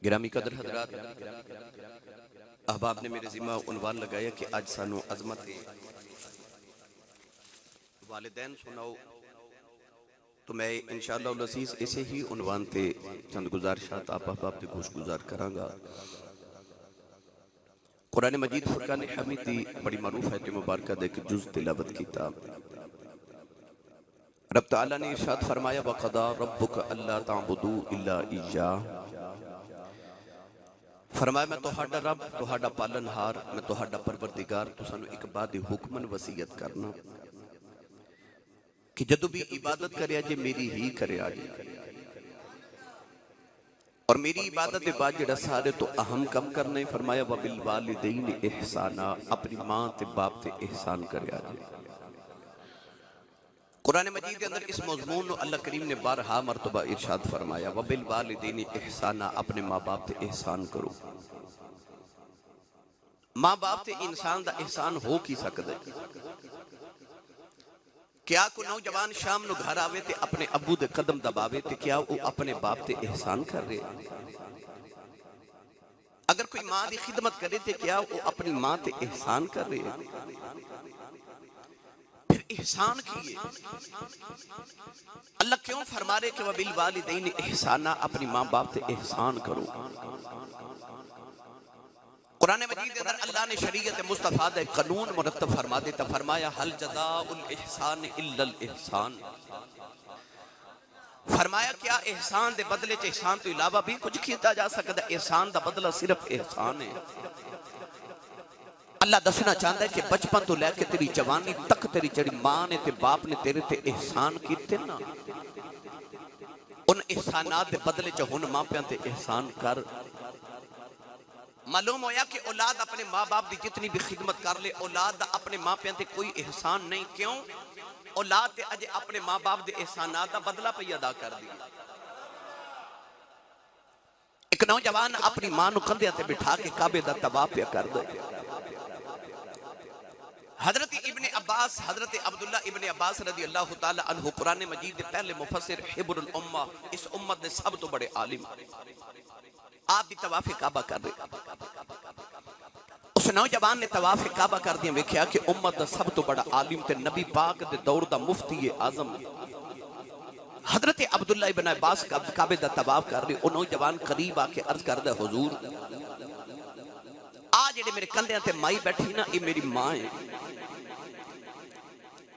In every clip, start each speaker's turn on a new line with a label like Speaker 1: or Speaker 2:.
Speaker 1: گرامی قدر حضرات، احباب نے میرے ذمہ عنوان لگایا کہ آج سانو عظمت والدین سناؤ، تو میں انشاءاللہ العزیز اسے ہی عنوان تے چند گزارشات آپ احباب تے گوش گزار کراں گا۔ قرآن مجید فرقان حمید دی بڑی معروف ہے تے مبارکہ دے کہ جز تلاوت کتاب رب تعالیٰ نے ارشاد فرمایا وَقَضَى رَبُّكَ أَلَّا تَعْبُدُوا إِلَّا إِيَّاهُ، فرمایا میں توہاڈا رب، توہاڈا پالن ہار، میں توہاڈا پروردگار، تو سانو ایک بات حکمن وصیت کرنا کہ جدو بھی عبادت کرے آجے میری ہی کرے آجے، اور میری عبادت کے بعد جڑا سارے تو اہم کم کرنے، فرمایا وَبِالْوَالِدَيْنِ احسانا، اپنی ماں تے باپ تے احسان کرے آجے۔ قرآن مجید کے اندر اس مضمون نو اللہ کریم نے بارہا مرتبہ ارشاد فرمایا وَبِالْوَالِدَيْنِ احسانا، اپنے ماں باپ تے احسان کرو۔ ماں باپ تے انسان دا احسان ہو کی سکتا ہے؟ کیا کو نوجوان شام نو گھر آوے تے اپنے ابو دے قدم دباوے تے کیا وہ اپنے باپ تے احسان کر رہے؟ اگر کوئی ماں دی خدمت کرے تے کیا وہ اپنی ماں تے احسان کر رہے؟ پھر احسان کیے اللہ کیوں فرما رہے کہ وَبِالْوَالِدَيْنِ احسانا، اپنی ماں باپ تے احسان کرو؟ قرآن مجید کے اندر اللہ نے شریعت مصطفیٰ دے قانون مرتب فرما دیتا، فرمایا حل جزاء الاحسان الا الاحسان، فرمایا کیا احسان دے بدلے چ احسان تو علاوہ بھی کچھ کیتا جا سکتا ہے؟ احسان دا بدلہ صرف احسان ہے۔ اللہ دسنا چاہتا ہے کہ بچپن تو لے کے تیری جوانی تک تیری جڑی ماں نے تے باپ نے تیرے تے احسان کیتے نا، ان احسانات دے بدلے چ ہن ماں پیاں تے احسان کر۔ معلوم ہویا کہ اولاد اپنے ماں باپ دی جتنی بھی خدمت کر لے، اولاد دا اپنے ماں پیاں تے کوئی احسان نہیں۔ کیوں؟ اولاد تے اجے اپنے ماں باپ دے احسانات دا بدلہ پہ ادا کر دیا۔ ایک نوجوان اپنی ماں نو کندھیاں تے بٹھا کے کعبے دا طواف پہ کر دے۔ حضرت ابن عباس، حضرت عبداللہ ابن عباس رضی اللہ تعالی عنہ قرآن مجید دے پہلے مفسر، حبر الامہ، اس امت دے سب تو بڑے عالم، آپ بھی طواف کعبہ کر رہے۔ اس نوجوان نے طواف کعبہ کر دیا، ویکھیا کہ امت دا سب تو بڑا عالم تے نبی پاک دے دور دا مفتی اعظم حضرت عبداللہ ابن عباس کعبے دا طواف کر رہے۔ وہ نوجوان قریب آ کے عرض کر دے حضور آج جڑے میرے کندھیاں تے مائی بیٹھی نا، یہ میری ماں ہے۔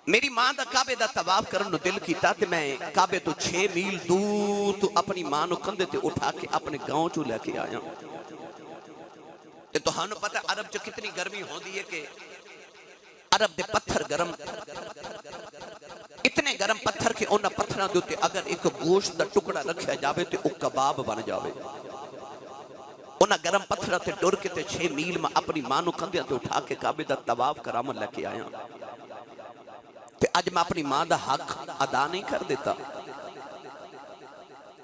Speaker 1: میری ماں دا کعبے دا طواف کرن نو دل کیتا تے میں کعبے تو 6 میل دور تو اپنی ماں نو کندھے تے اٹھا کے اپنے گاؤں چوں لے کے آیا۔ تے تہانوں پتہ عرب چ کتنی گرمی ہوندی ہے کہ عرب دے پتھر گرم، اتنے گرم پتھر کہ انہاں پتھراں دے اوتے اگر ایک گوشت دا ٹکڑا رکھیا جاوے تے او کباب بن جاوے۔ انہاں گرم پتھراں تے ٹر کے تے 6 میل میں اپنی ماں نو کندھیاں تے اٹھا کے کعبے دا طواف کرامن لے کے آیا۔ تے اج میں اپنی ماں دا حق ادا نہیں کر دیتا؟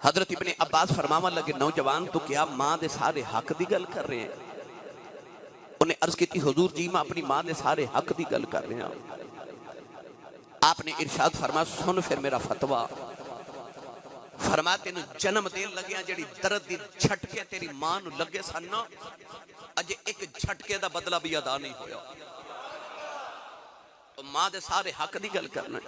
Speaker 1: حضرت ابن عباس فرماون لگے نوجوان تو کیا ماں دے سارے حق دی گل کر رہے ہیں؟ انہیں عرض کی تھی حضور جی میں اپنی ماں دے سارے حق دی گل کر رہے ہیں۔ آپ نے ارشاد فرمایا سن پھر میرا فتویٰ، فرمایا تینوں جنم دین لگیاں جڑی درد دی جھٹکے تیری ماں نو لگے سن نا، اجے ایک جھٹکے دا بدلہ بھی ادا نہیں ہویا۔ ماں دے سارے حق دی گل کرنا ہے۔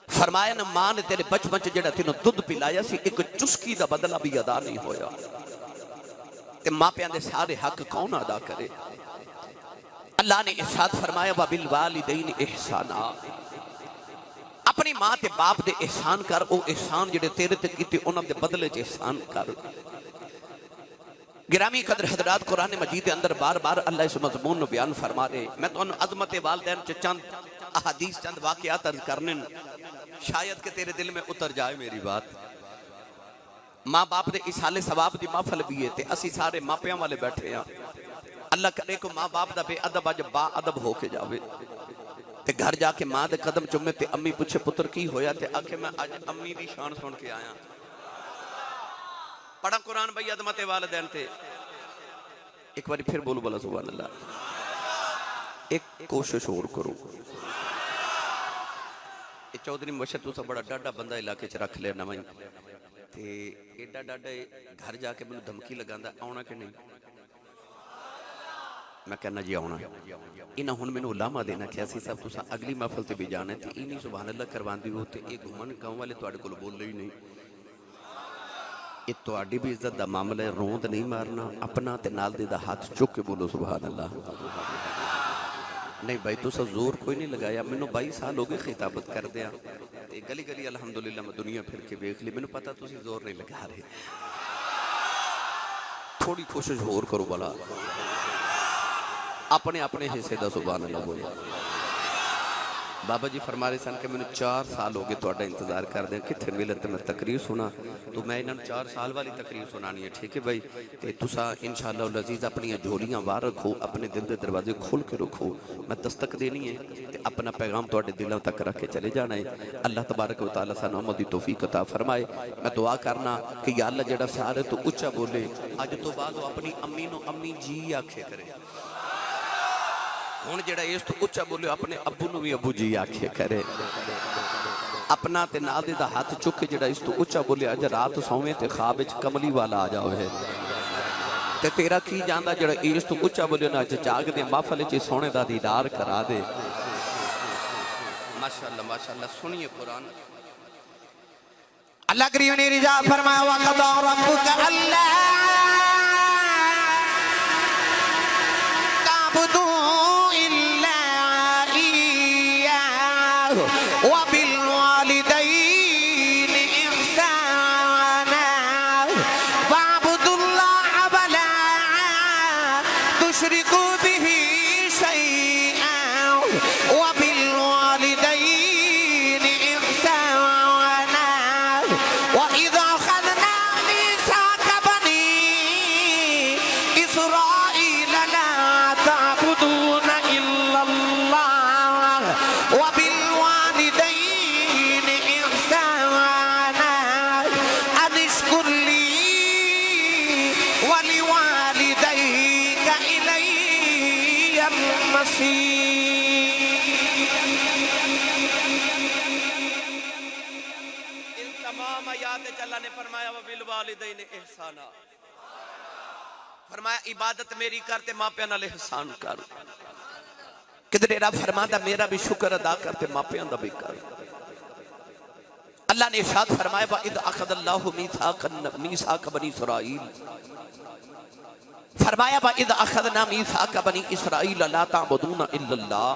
Speaker 1: فرمایا نا ماں نے تیرے بچپن چ جڑا تینوں دودھ پلایا سی، ایک چسکی دا بدلہ بھی ادا نہیں ہویا۔ تے ماں پیاں دے سارے حق کون ادا کرے؟ اللہ نے ارشاد فرمایا وَبِالْوَالِدَيْنِ احسانا، اپنی ماں تے باپ دے احسان کر، او احسان جڑے تیرے تے کیتے انہاں دے بدلے چ احسان کر۔ گرامی قدر حضرات، قرآن مجید اندر بار بار اللہ اس مضمون نو بیان فرما رہے۔ میں تو عظمت والدین چ چند احادیث چند واقعات عرض کرنے شاید کہ تیرے دل میں اتر جائے میری بات۔ ماں باپ دے اصالے ثواب دی محفل بھی ہے تے اسی سارے ماں پیاں والے بیٹھے ہیں۔ اللہ کرے کو ماں باپ دا بے ادب اج با ادب ہو کے جاوے تے گھر جا کے ماں دے قدم چومے تے امی پوچھے پتر کی ہویا تے آکھے میں آج امی دی شان سن کے آیا۔ پڑھا قرآن بھائی عظمت والدین تے ایک باری پھر بولو بلا سبحان اللہ، ایک کوشش اور کرو۔ چودھری مبشر تو سا بڑا ڈاڈا بندہ علاقے چ رکھ لے نہ تے ایڈا ڈاڈا گھر جا کے مینوں دھمکی لگاندا آونا کہ نہیں؟ میں کہنا جی آونا. انہاں ہن مینوں علامہ دینا کہ اسی صاحب تساں اگلی محفل تے بھی جانا تے اینی سبحان اللہ کرواندی ہو تے اے گھومن گاؤں والے تواڈے کول بولے ہی نہیں. یہ تواڈی بھی عزت دا معاملہ ہے، روند نہیں مارنا، اپنا تے نال دے دا ہاتھ چک کے بولو سبحان اللہ. نہیں بھائی تساں زور کوئی نہیں لگایا، مینوں 22 سال ہو گئے خطابت کر دیا گلی گلی الحمدللہ میں دنیا پھر کے ویکھ لی، مینوں پتہ تسی زور نہیں لگا رہے. تھوڑی کوشش ہور کرو بلا، اپنے اپنے حصے دا سبحان اللہ بولو. بابا جی فرما رہے سن کہ میں نے 4 سال ہو گئے تواڈا انتظار کر دیں کتھے ملے تے میں تقریر سنا، تو میں انہاں 4 سال والی تقریر سنانی ہے. ٹھیک ہے بھائی، تے تساں انشاءاللہ العزیز اپنی جھولیاں باہر رکھو، اپنے دل دے دروازے کھول کے رکھو، میں دستک دینی ہے تے اپنا پیغام تواڈے دلاں تک رکھ کے چلے جانا ہے. اللہ تبارک و تعالیٰ سانوں عمل دی توفیق عطا فرمائے. میں دعا کرنا کہ یا اللہ جڑا سارے تو اچھا بولے اج تو بعد وہ اپنی امی نو امی جی آکھے کرے. ہون جڑا اس تو اچھا بولے اپنے ابو نو بھی ابو جی آکھے کرے. اپنا تے نال دے دا ہاتھ چکے جڑا اس تو اچھا بولے اج رات سویں تے خواب وچ کملی والا آ جاوے تے تیرا کی جاندا جڑا اس تو اچھا بولے نا اج جاگ دے محفل وچ سونے دا دیدار کرا دے. ماشاءاللہ ماشاءاللہ. سنیے قرآن. اللہ کریم نے رضا فرمایا وَقَضَى رَبُّكَ أَلَّا تَعْبُدُوا إِلَّا إِيَّاهُ وَبِالْوَالِدَيْنِ إِحْسَانًا وَاعْبُدُوا اللَّهَ وَلَا تُشْرِكُوا بِهِ شَيْئًا وَبِالْوَالِدَيْنِ إِحْسَانًا وَإِذْ أَخَذْنَا مِيثَاقَ بَنِي إِسْرَائِيلَ لَا تَعْبُدُونَ إِلَّا اللَّهَ وَبِالْوَالِدَيْنِ إِحْسَانًا أَنِ اشْكُرْ لِي وَلِوَالِدَيْكَ إِلَيَّ الْمَصِيرُ. ان تمام آیات اللہ نے فرمایا وَبِالْوَالِدَيْنِ إِحْسَانًا. فرمایا عبادت میری کرتے ماں پیاں نال احسان کر. کدھر رب فرماتا میرا بھی شکر ادا کرتے ماں پیاں دا بھی کر. اللہ نے ارشاد فرمایا وَإِذْ أَخَذَ اللَّهُ مِيثَاقَ بَنِي إِسْرَائِيلَ. فرمایا وَإِذْ أَخَذْنَا مِيثَاقَ بَنِي إِسْرَائِيلَ لَا تَعْبُدُونَ إِلَّا اللَّهَ.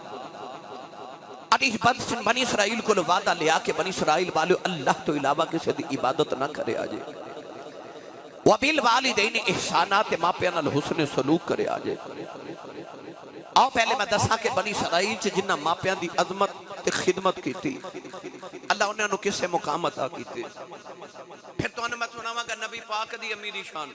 Speaker 1: بنی اسرائیل کو وعدہ لیا کہ بنی اسرائیل والے اللہ تو علاوہ کسی دی عبادت نہ کرے آجے. وَبِالْوَالِدَيْنِ احسانات ماں پیاں نال حسن سلوک کرے آجے. آؤ پہلے میں دسا کہ بنی اسرائیل چ جنہ ماں پیاں دی عظمت تے خدمت کی تھی اللہ انہوں نے کسے مقام عطا کی تھی. پھر تو انہوں میں سناواں گا نبی پاک دی امیری شان.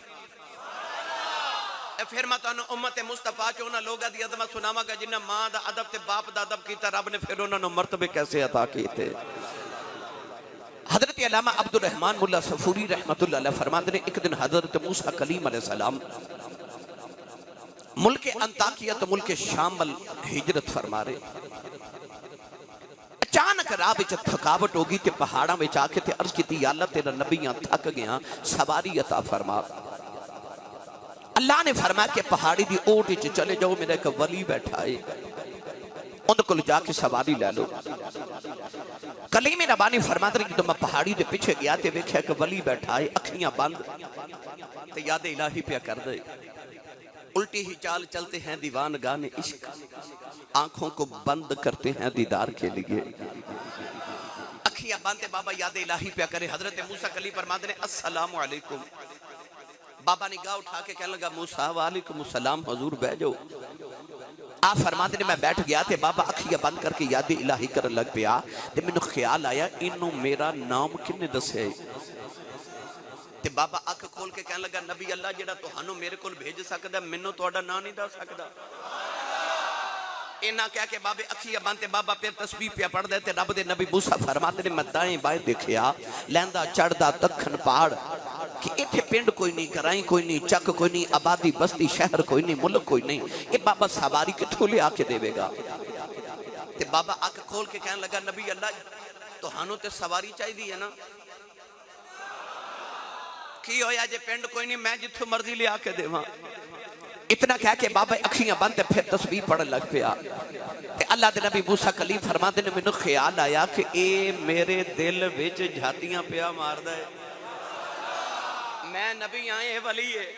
Speaker 1: پھر میں تو امت مصطفیٰ چونا لوگا دی عظمت سناواں گا جنہ ماں دا ادب تے باپ دا ادب کیتا رب نے پھر انہوں نے مرتبے کیسے عطا کی تھے. حضرت علامہ عبدالرحمن ملا صفوری رحمت اللہ علیہ فرماتے ہیں ایک دن حضرت موسیٰ کلیم علیہ السلام ملک انطاکیہ تو ملک شامل ہجرت فرما رہے. اچانک راہ وچ تھکاوٹ ہوگی تے پہاڑاں وچ آ کے تے عرض کیتی یا اللہ تیرا نبیاں تھک گیا سواری عطا فرما. اللہ نے فرمایا کہ پہاڑی دی اوٹ وچ چلے جاؤ میرا ایک ولی بیٹھا ہے ان کو جا کے سواری لے لو. کلیم ربانی فرماتے ہیں کہ تو میں پہاڑی دے پیچھے گیا تے ویکھیا کہ ولی بیٹھا ہے اکھیاں بند تے یاد الہی پیا کر دے. الٹی ہی چال چلتے ہیں دیوان گانے عشق آنکھوں کو بند کرتے ہیں دیدار کے لیے. اکھیاں باندھتے بابا یاد الہی پیا کرے. حضرت موسیٰ کلیم فرماتے ہیں السلام علیکم. بابا نگاہ اٹھا کے کہنے لگا موسیٰ وعلیکم السلام حضور بیٹھ جاؤ. آپ فرماتے ہیں میں بیٹھ گیا تھے بابا اکھیاں بند کر کے یاد الہی کرنے لگ پیا تے میں نے خیال آیا انہوں میرا نام کنے دسے. تے بابا اکھ کھول کے کہنے لگا نبی اللہ جڑا تو ہنو میرے کول بھیج سکدا منوں تہاڈا نام نہیں دس سکدا. اینا کہہ کے بابے اکھیاں بندتے بابا پھر تسبیح پیا پڑھ دیتے. رب دے نبی موسیٰ فرماتے ہیں میں دائیں بائیں دیکھیا لیندا چڑھدا دکھن پہاڑ کہ ایتھے پنڈ کوئی نہیں گرائیں کوئی نہیں چک کوئی نہیں آبادی بستی شہر کوئی نہیں ملک کوئی نہیں. اے بابا سواری کتھوں لے آ کے دے گا. تے بابا اکھ کھول کے کہنے لگا نبی اللہ تو ہنو تے سواری چاہی دی ہے نا. کی ہویا جے پینڈ کوئی نہیں میں جتھو مرضی لے آکے دے وہاں اتنا کہہ کے بابا اکھیاں بند تے پھر تسبیح پڑھن لگ پیا تے اللہ دے نبی موسیٰ کلیم فرماتے نے میں نے خیال آیا کہ اے میرے دل وچ جھاتیاں پیا مار دے میں نبی آئے ولی ہے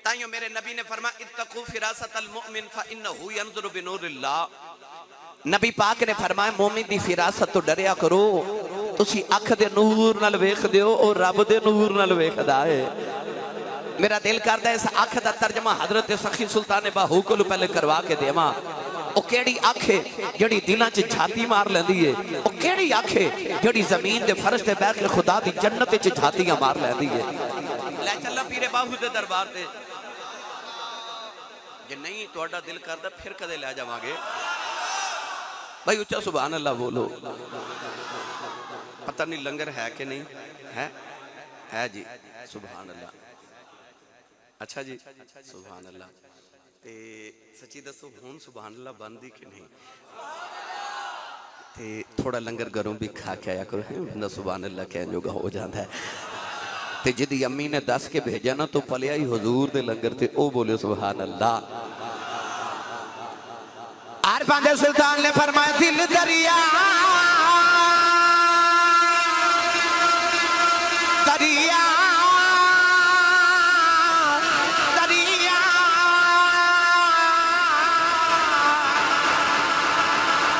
Speaker 1: تائیوں میرے نبی نے فرمایا اتقو فراست المؤمن فإنہو ینظر بنور اللہ نبی پاک نے فرمایا مومن دی فراست تو ڈریا کرو تسی اکھ دے نور نال ویکھ دیو اور رب دے نور نال ویکھ دائے میرا دل کردا ہے اس اکھ دا ترجمہ حضرت سخی سلطان باہو کو پہلے کروا کے دیواں او کیڑی اکھ ہے جڑی دلاں چ جھاتی مار لیندی ہے او کیڑی اکھ ہے جڑی زمین دے فرش تے بیٹھ کے خدا دی جنت وچ جھاتیاں مار لیندی ہے لے چلا پیر باہو دے دربار تے جے نہیں تہاڈا دل کردا پھر کدے لے جاواں گے بھائی اچھا سبحان اللہ بولو پتہ نہیں لنگر ہے کہ نہیں ہے جی سبحان اللہ اچھا جی سبحان اللہ تے سچی دسو ہون سبحان اللہ بندی کہ نہیں تے تھوڑا لنگر گھروں بھی کھا کے آیا کرو بندہ سبحان اللہ کہنے جو گا ہو جاندہ ہے تے جدی امی نے دس کے بھیجا نا تو پلیا ہی حضور دے لنگر تے او بولے سبحان اللہ عارفان دے سلطان نے فرمایا دل دریا دریا دریا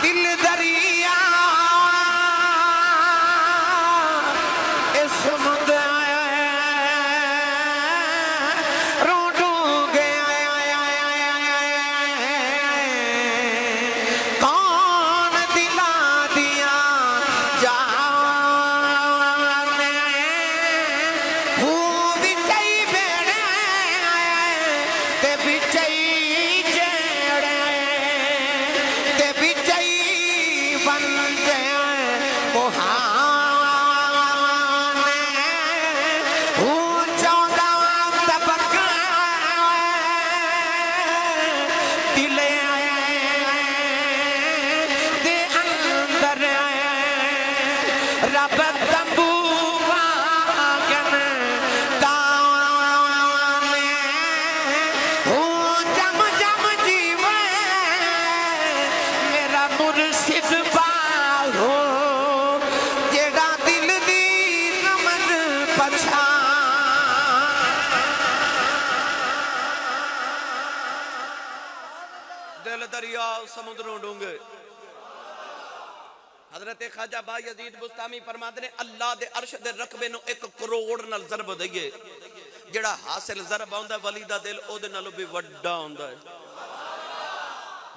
Speaker 1: دل دریا اس مند روڈوں گیا کون دلا دیا جانے ہوں بچائی بیڑے تے بچائی جیڑے تے بچائی بندے بہانے ہوں چودہ طبقہ دلے دے اندر رب تنبو واگن دانے ہوں جم جم جیوے میرا مرشد پالو جیڑا دل دی نمد پچھا دل دریا سمندروں ڈونگے حضرت خواجہ با یزید بستامی فرماتے نے اللہ دے عرش دے رقبے نو 1 کروڑ نال ضرب دئیے جڑا حاصل ضرب آندا ہے ولی دا دل او دے نالوں بھی وڈا آندا ہے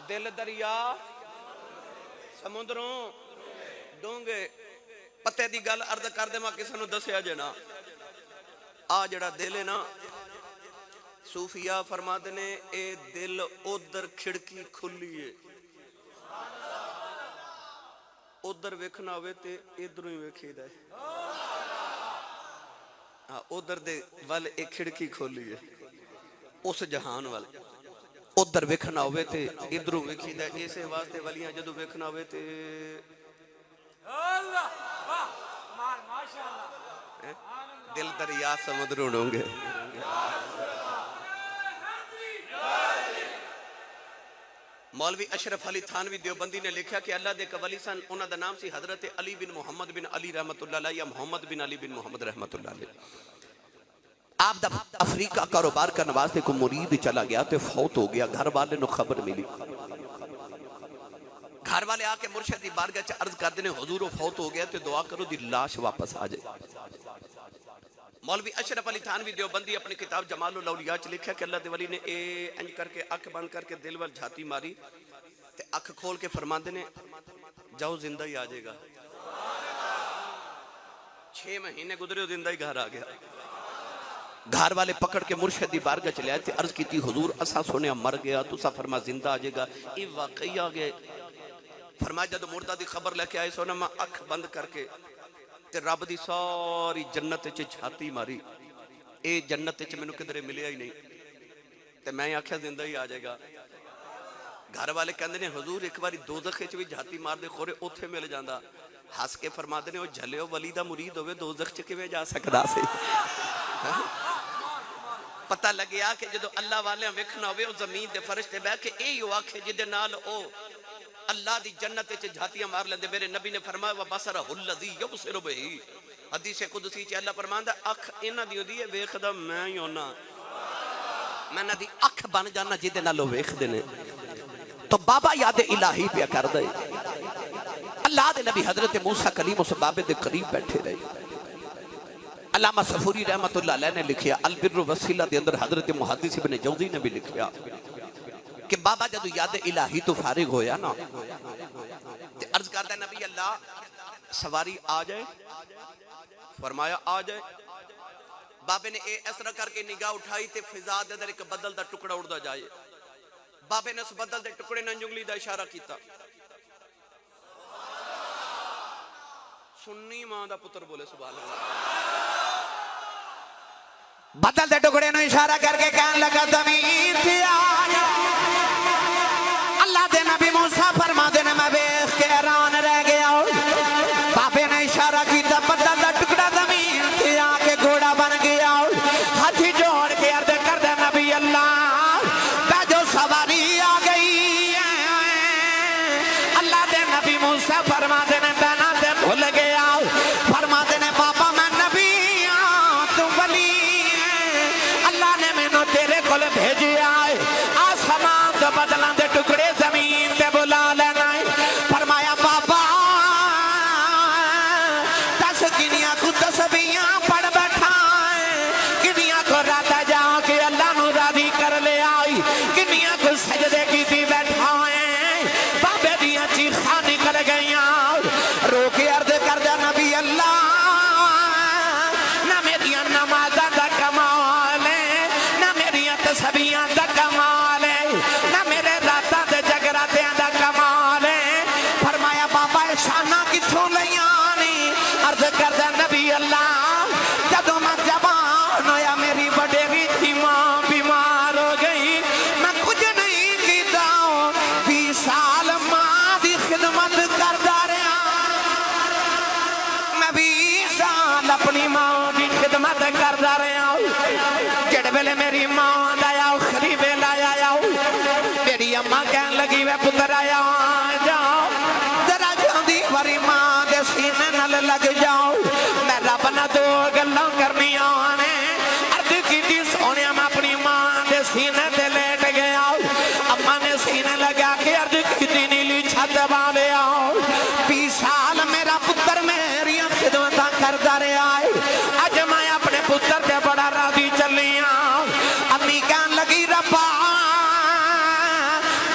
Speaker 1: دل دریا سمندروں ڈونگے پتے دی گل عرض کر دے ماں کسے نو دسیا جے نا آ جڑا دل ہے نا صوفیاء فرماتے نے اے دل ادھر کھڑکی کھلی ہے ادھر ویکھنا ہوئے تے ادھروں ہی ویکھی دے ادھر دے والے ایک کھڑکی کھولی ہے اس جہان والے ادھر ویکھنا ہوئے تے ادھروں ویکھی دے اسے واسطے ولیاں جدو ویکھنا ہوئے تے دل دریا سمندروں ڈونگے مولوی اشرف علی تھانوی دیوبندی نے لکھا کہ اللہ دے ولی سن انہاں دا نام سی حضرت علی بن محمد بن علی رحمت اللہ علیہ یا محمد بن علی بن محمد رحمت اللہ علیہ آپ دا افریقہ کاروبار کا نواستے کو مرید چلا گیا تے فوت ہو گیا گھر والے نو خبر ملی گھر والے آکے مرشد دی بارگاہ چا عرض کر دینے حضور فوت ہو گیا تے دعا کرو دی لاش واپس آ جائے مولوی اشرف علی تھانوی دیوبندی اپنی کتاب جمال الاولیاء چ لکھا کہ اللہ دے ولی نے اے انج کر کے اکھ بند کر کے دل وال جھاتی ماری تے اکھ کھول کے فرماندے نے جاؤ زندہ ہی آ جائے گا 6 مہینے گزرے زندہ ہی گھر آ گیا گھر والے پکڑ کے مرشد دی بارگاہ چلے آئے تھے عرض کی تھی حضور اسا سنیا مر گیا تو سا فرما زندہ آ جائے گا یہ واقعی آ گئے فرمایا جدو مردہ دی خبر لے کے آئے سونا میں اکھ بند کر کے تے رب دی ساری جنت چ جھاتی ماری اے جنت چ مینوں کدھر ملیا ہی نہیں تے میں آکھیا زندہ ہی آ جائے گا گھر والے کہندے نے حضور ایک باری دوزخ وچ بھی جھاتی مار دے خورے اوتھے مل جاندا ہس کے فرما دے وہ جھلیو ولی دا مرید ہوئے دوزخ چ کیویں جا سکدا سی پتہ لگیا کہ جدو اللہ والے ویکھنا ہوئے او زمین دے فرشتے بیٹھ کے اے یو آکھے جدے نال او اللہ دی جنت وچ جھاتیاں مار لیندے میرے نبی نے فرمایا وبصرہ الذی یبصر بہ حدیث قدسی چ اللہ فرماندا اکھ انہاں دی ہوندی ہے ویکھدا میں ہی ہونا میں نہ دی اکھ بن جانا جدے نال ویکھدے نے تو بابا یاد الہی پیا کر دے اللہ دے نبی حضرت موسیٰ کلیم اس بابے دے قریب بیٹھے رہے علامہ صفوری رحمت اللہ علیہ نے لکھیا البر وسیلہ دے اندر حضرت محدث ابن جوزی نے بھی لکھیا کہ بابا جدو یاد الہی تو فارغ ہویا نا عرض کرتا ہے نبی اللہ سواری آ جائے فرمایا آ جائے بابے نے اس طرح کر کے نگاہ اٹھائی تے فضا دے اندر ایک بدل دا ٹکڑا اڑدا جائے بابے نے اس بدل دے ٹکڑے نے انجنگلی دا اشارہ کیتا سنی ماں دا پتر بولے سبحان اللہ
Speaker 2: بدل دے ٹکڑے نو اشارہ کر کے کہنے لگا زمین سے آیا اللہ دے نبی موسیٰ فرما دے نے میں بیخ کے حیران رہ گیا بابے نے اشارہ کیتا بدل دا ٹکڑا زمین سے آ کے گھوڑا بن گیا ہاتھی جوڑ کے عرض کر دے نبی اللہ پہ جو سواری آ گئی اللہ دے نبی موسیٰ فرما دے نے بنا دے بھول گیا فرما دے نے بابا میں نبی تو ولی اللہ نے میں نو تیرے کل بھیجی آئے آسمان تو بدلان دے ٹکڑے زمین پہ بلا لینا ہے فرمایا بابا دس کنیاں کو تسبیحاں پڑھ بیٹھا ہے کنیاں کو راتا جا کے اللہ نو راضی کر لے آئی کنیاں کو سجدے کی تھی بیٹھا ہے بابے دیاں چیخاں نکل گئیاں رو کے عرض کر دیا نبی اللہ نہ میریاں نمازاں دا کمال ہے نہ میریاں تسبیحاں دا کمال ہے نہ میرے راتاں دے جگراتیاں دا کمال ہے فرمایا بابا شانہ کتھوں لیاں نہیں عرض کر دیا نبی اللہ جدوں میں جوان ہویا میری وڈیری تھی ماں بیمار ہو گئی میں کچھ نہیں کیتا 20 سال ماں دی خدمت کردا رہا میں 20 سال اپنی ماں دی خدمت کردا رہا جڑے ویلے میری ماں دا آخری ویلا آیا میری اماں کہن لگی وے پتر آیا جاؤ ذرا جلدی وری ماں دے سینے نال لگ جاؤ میں رب نہ دو گلاں کرنیاں نے عرض کیتی سونیا میں اپنی ماں دے سینے تے لیٹ گیا اماں نے سینے لگا کے عرض کیتی نیلی چھت والے آؤ 20 سال میرا پتر میری خدمتاں کردا رہا ہے اج میں اپنے پتر تے بڑا راضی چلیاں امی کہن لگی ربا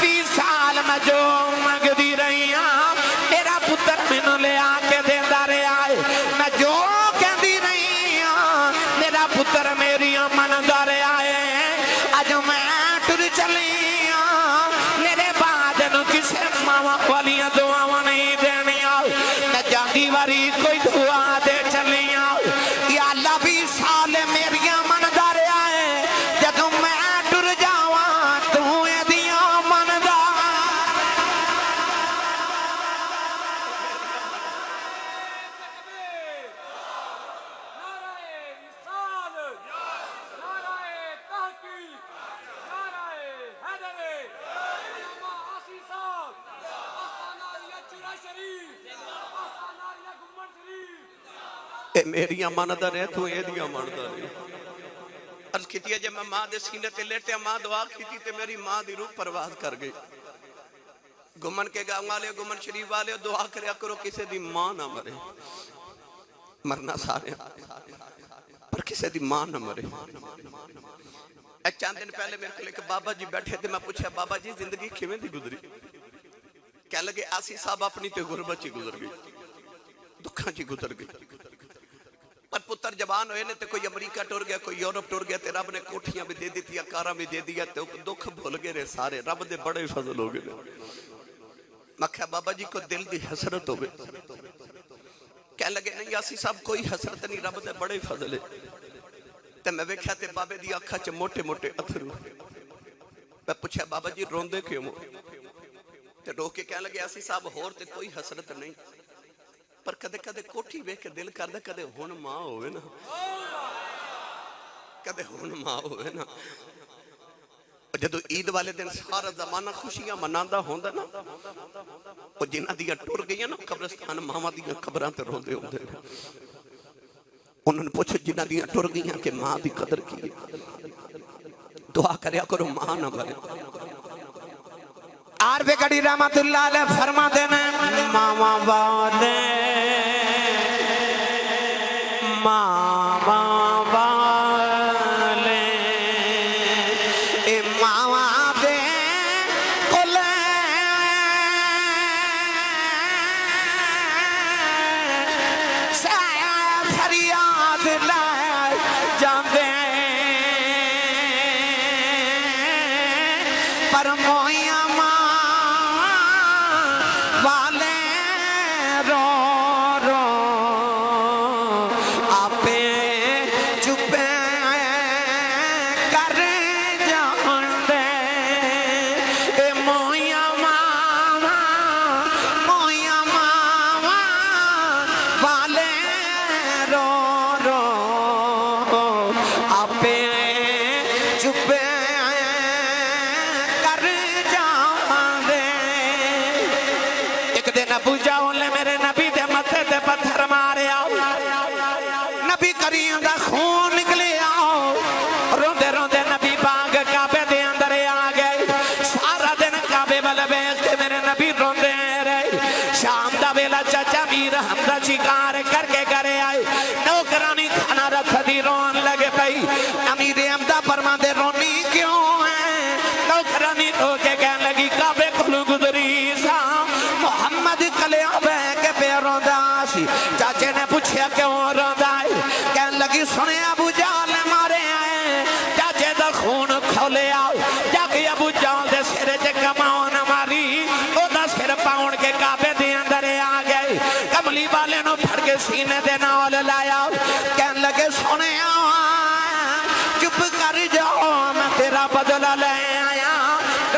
Speaker 2: 20 سال میں جو منگدی رہی ہاں میرا پتر مینوں لے آ کے دیندا رہا ہے میں جو کہندی رہی ہاں میرا پتر میری مندا رہا ہے اج میں ٹر چلی ہاں میرے بعد نو کسے ماواں والیاں دعاواں نہیں دینیاں میں جاندی واری کوئی دعا دے چلیاں یا اللہ 20 سال میریاں مندا رہا ہے جدوں میں ٹر جاواں تو ایدیاں مندا
Speaker 1: اے میری امانت رہے تو اے دی امانت رہے عرض کیتی ہے جب میں ماں دے سینے تے لیٹے ماں دعا کیتی تے میری ماں دی روح پرواز کر گئی گمن کے گاؤں والے گمن شریف والے دعا کریا کرو کسے دی ماں نہ مرے مرنا سارے پر کسے دی ماں نہ مرے چند دن پہلے میرے کو لے کہ بابا جی بیٹھے تھے میں پوچھا بابا جی زندگی کیویں دی گزری کہنے لگے آسی صاحب اپنی تے غربت چی گزر گئی دکھاں چی گزر گئی پر پتر جوان ہوئے نے تے کوئی امریکہ ٹور گیا کوئی یورپ ٹور گیا تے رب نے کوٹھیاں بھی دے دی تھی کاراں بھی دے دیا تے دکھ بھول گئے رہے سارے رب دے بڑے فضل ہو گئے میں کہا بابا جی کو دل دی حسرت ہو گئے کہنے لگے نہیں یاسی صاحب کوئی حسرت نہیں رب دے بڑے فضل ہے تے میں ویکھیا تے بابے دی اکھاں چ موٹے موٹے اتھرو میں پوچھا بابا جی روندے کیوں تے رو کے کہنے لگے یاسی صاحب ہور تے کوئی حسرت نہیں پر کدے کدے کوٹھی ویکھ کے دل کردا کدے ہن ماں ہوئے نا، کدے ہن ماں ہوئے نا۔ جدو عید والے دن سارا زمانہ خوشیاں مناندا ہوندا نا، وہ جنہاں دیاں ٹر گئیاں نا قبرستان ماواں دیاں قبراں تے روندے ہوندے نے، انہوں نے پوچھو جنہاں دیاں ٹر گئیاں کہ ماں دی قدر کی ہے، دعا کریا کرو ماں نہ مرے۔
Speaker 2: عارف گڑھی رحمت اللہ علیہ فرما دینے ماما والے ماما والے اے ماما دے کلے سایہ فریاد لائے جاندے پر موئیاں ابو جاؤں لے میرے نبی دے متھے دے پتھر مارے آؤ، نبی کریم دا خون نکلے آؤ، روندے روندے نبی باغ کعبے دے اندر آ گئے، سارا دن کعبے والے بیٹھ کے میرے نبی روندے رہے، شام دا ویلا چچا میر حمزہ شکار کر کے کرے آئے، نوکرانی کھانا رکھ دی رون لگے پئی، امیر حمزہ فرماندے رونی کیوں ہے، نوکرانی تو کے کہنے لگی کعبے کھلو گزری سا محمد کلیاں بے کے پہ روندا سی، چاچے نے پوچھیا کیوں روندا ہے، کہنے لگی سنے ابو جہل مارے آئے، چاچے دا خون کھولے آؤ، جا کے ابو جہل دے سرے چے کماؤن ماری، او دا سر پاؤن کے کعبے دے اندر آ گئے، کملی والے نو پھڑ کے سینے دے نال لایا، کہنے لگے سنے آؤ چپ کر جاؤ میں تیرا بدلہ لے آیا،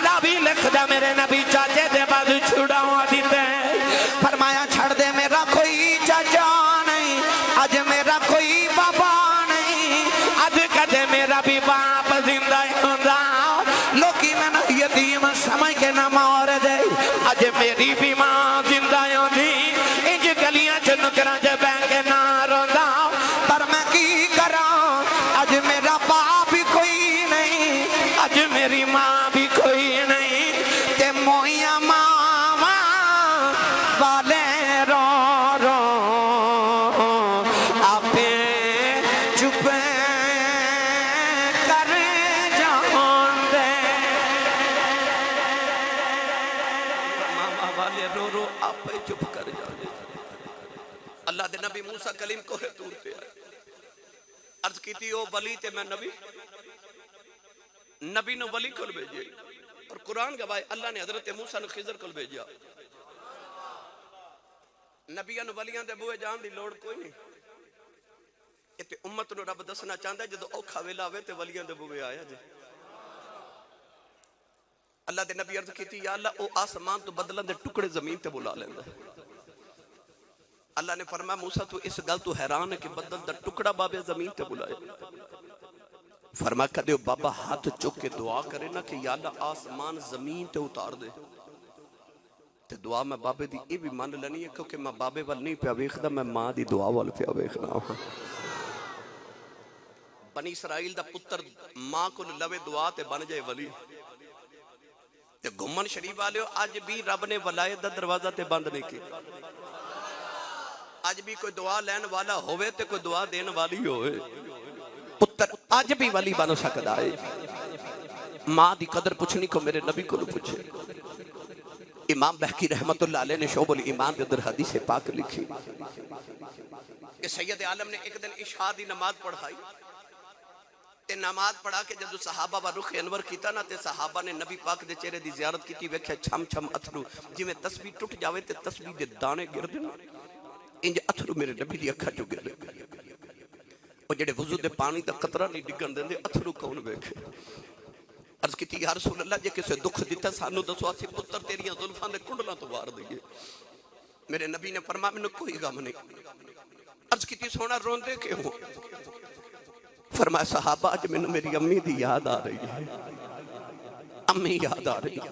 Speaker 2: رابی لکھ دا میرے نبی چاچے دے بعد چھڑاؤں دیتے، فرمایا چھڑ دے میرا کوئی چاچا نہیں، آج میرا کوئی بابا نہیں، آج کدے میرا بھی باپ زندہ ہوندہ، لوکی میں نہ یتیم سمجھ کے نہ مور دے، آج میری بھی ماں زندہ ہوندی، انج گلیاں چنکران جے بینک نہ روندہ، پر میں کی کرا آج میرا باپ بھی کوئی نہیں، آج میری ماں بھی کوئی نہیں، تے موئیاں ماں والے رو رو آپے چپے کر جان دے،
Speaker 1: ماما والے رو رو آپے چپ کر جانے۔ اللہ دے نبی موسیٰ کلیم کو ہے دور پہ آئے، عرض کی تھی او ولی تے میں نبی نو ولی کل بھیجے، اور قرآن گواہ اللہ نے حضرت موسیٰ نے خضر کل بھیجا، نبیان ولیاں دے بوئے جان دی لوڑ کوئی نہیں، اتے امت نو رب دسنا چاہتا ہے جدو اوکھا ویلا ہوئے تے ولیاں دے بوئے آیا جے۔ اللہ دے نبی عرض کی تھی یا اللہ او آسمان تو بدلن دے ٹکڑے زمین تے بلا لیندہ ہے، اللہ نے فرمایا موسیٰ تو اس گل تو حیران ہے کہ بدل دا ٹکڑا بابے زمین تے بلائے، فرمایا کدے بابا ہاتھ چک کے دعا کرے نا کہ یا اللہ آسمان زمین تے اتار دے، تے دعا میں بابے دی ای بھی مان لنی ہے کیونکہ میں بابے وال نہیں پیا ویکھدا، میں ماں دی دعا وال پیا ویکھنا ہوں۔ بنی اسرائیل دا پتر ماں کو لوے دعا تے بن جائے ولی، تے گھمن شریف والے ہو آج بھی رب نے ولایت دا دروازہ تے بند نہیں کی، آج بھی کوئی دعا لین والا ہوئے تے کوئی دعا دین والی ہوئے، پتر آج بھی ولی بن سکتا ہے۔ ماں دی قدر پوچھنی کو میرے نبی کو پوچھے، امام بہقی رحمت اللہ علیہ نے شعب الایمان کے اندر حدیث پاک لکھی کہ سید عالم نے ایک دن عشاء دی نماز پڑھائی، تے نماز پڑھا کے جدو صحابہ با رخ انور کیتا نا تے صحابہ نے نبی پاک دے چہرے دی زیارت کیتی، ویکھیا چھم چھم اتھرو جی میں تسبیح ٹوٹ جاوے تے تسبیح دے دانے گر دے انج اتھرو میرے نبی دی اکھا چو گر دے، وہ جڑے وضو دے پانی دا قطرہ نہیں ڈگن دے دے اتھرو کون بیکھے۔ عرض کی تھی یا رسول اللہ جے کسے دکھ دیتا سانو دسو آسی پتر تیریاں ظلفان دے کنڈلاں تو وار دیئے، میرے نبی نے فرمایا مینوں کوئی غم نہیں. عرض کی سونا روندے کیوں؟ فرمایا صحابہ اج مینوں میری امی دی یاد آ رہی ہے، امی یاد آ رہی ہے.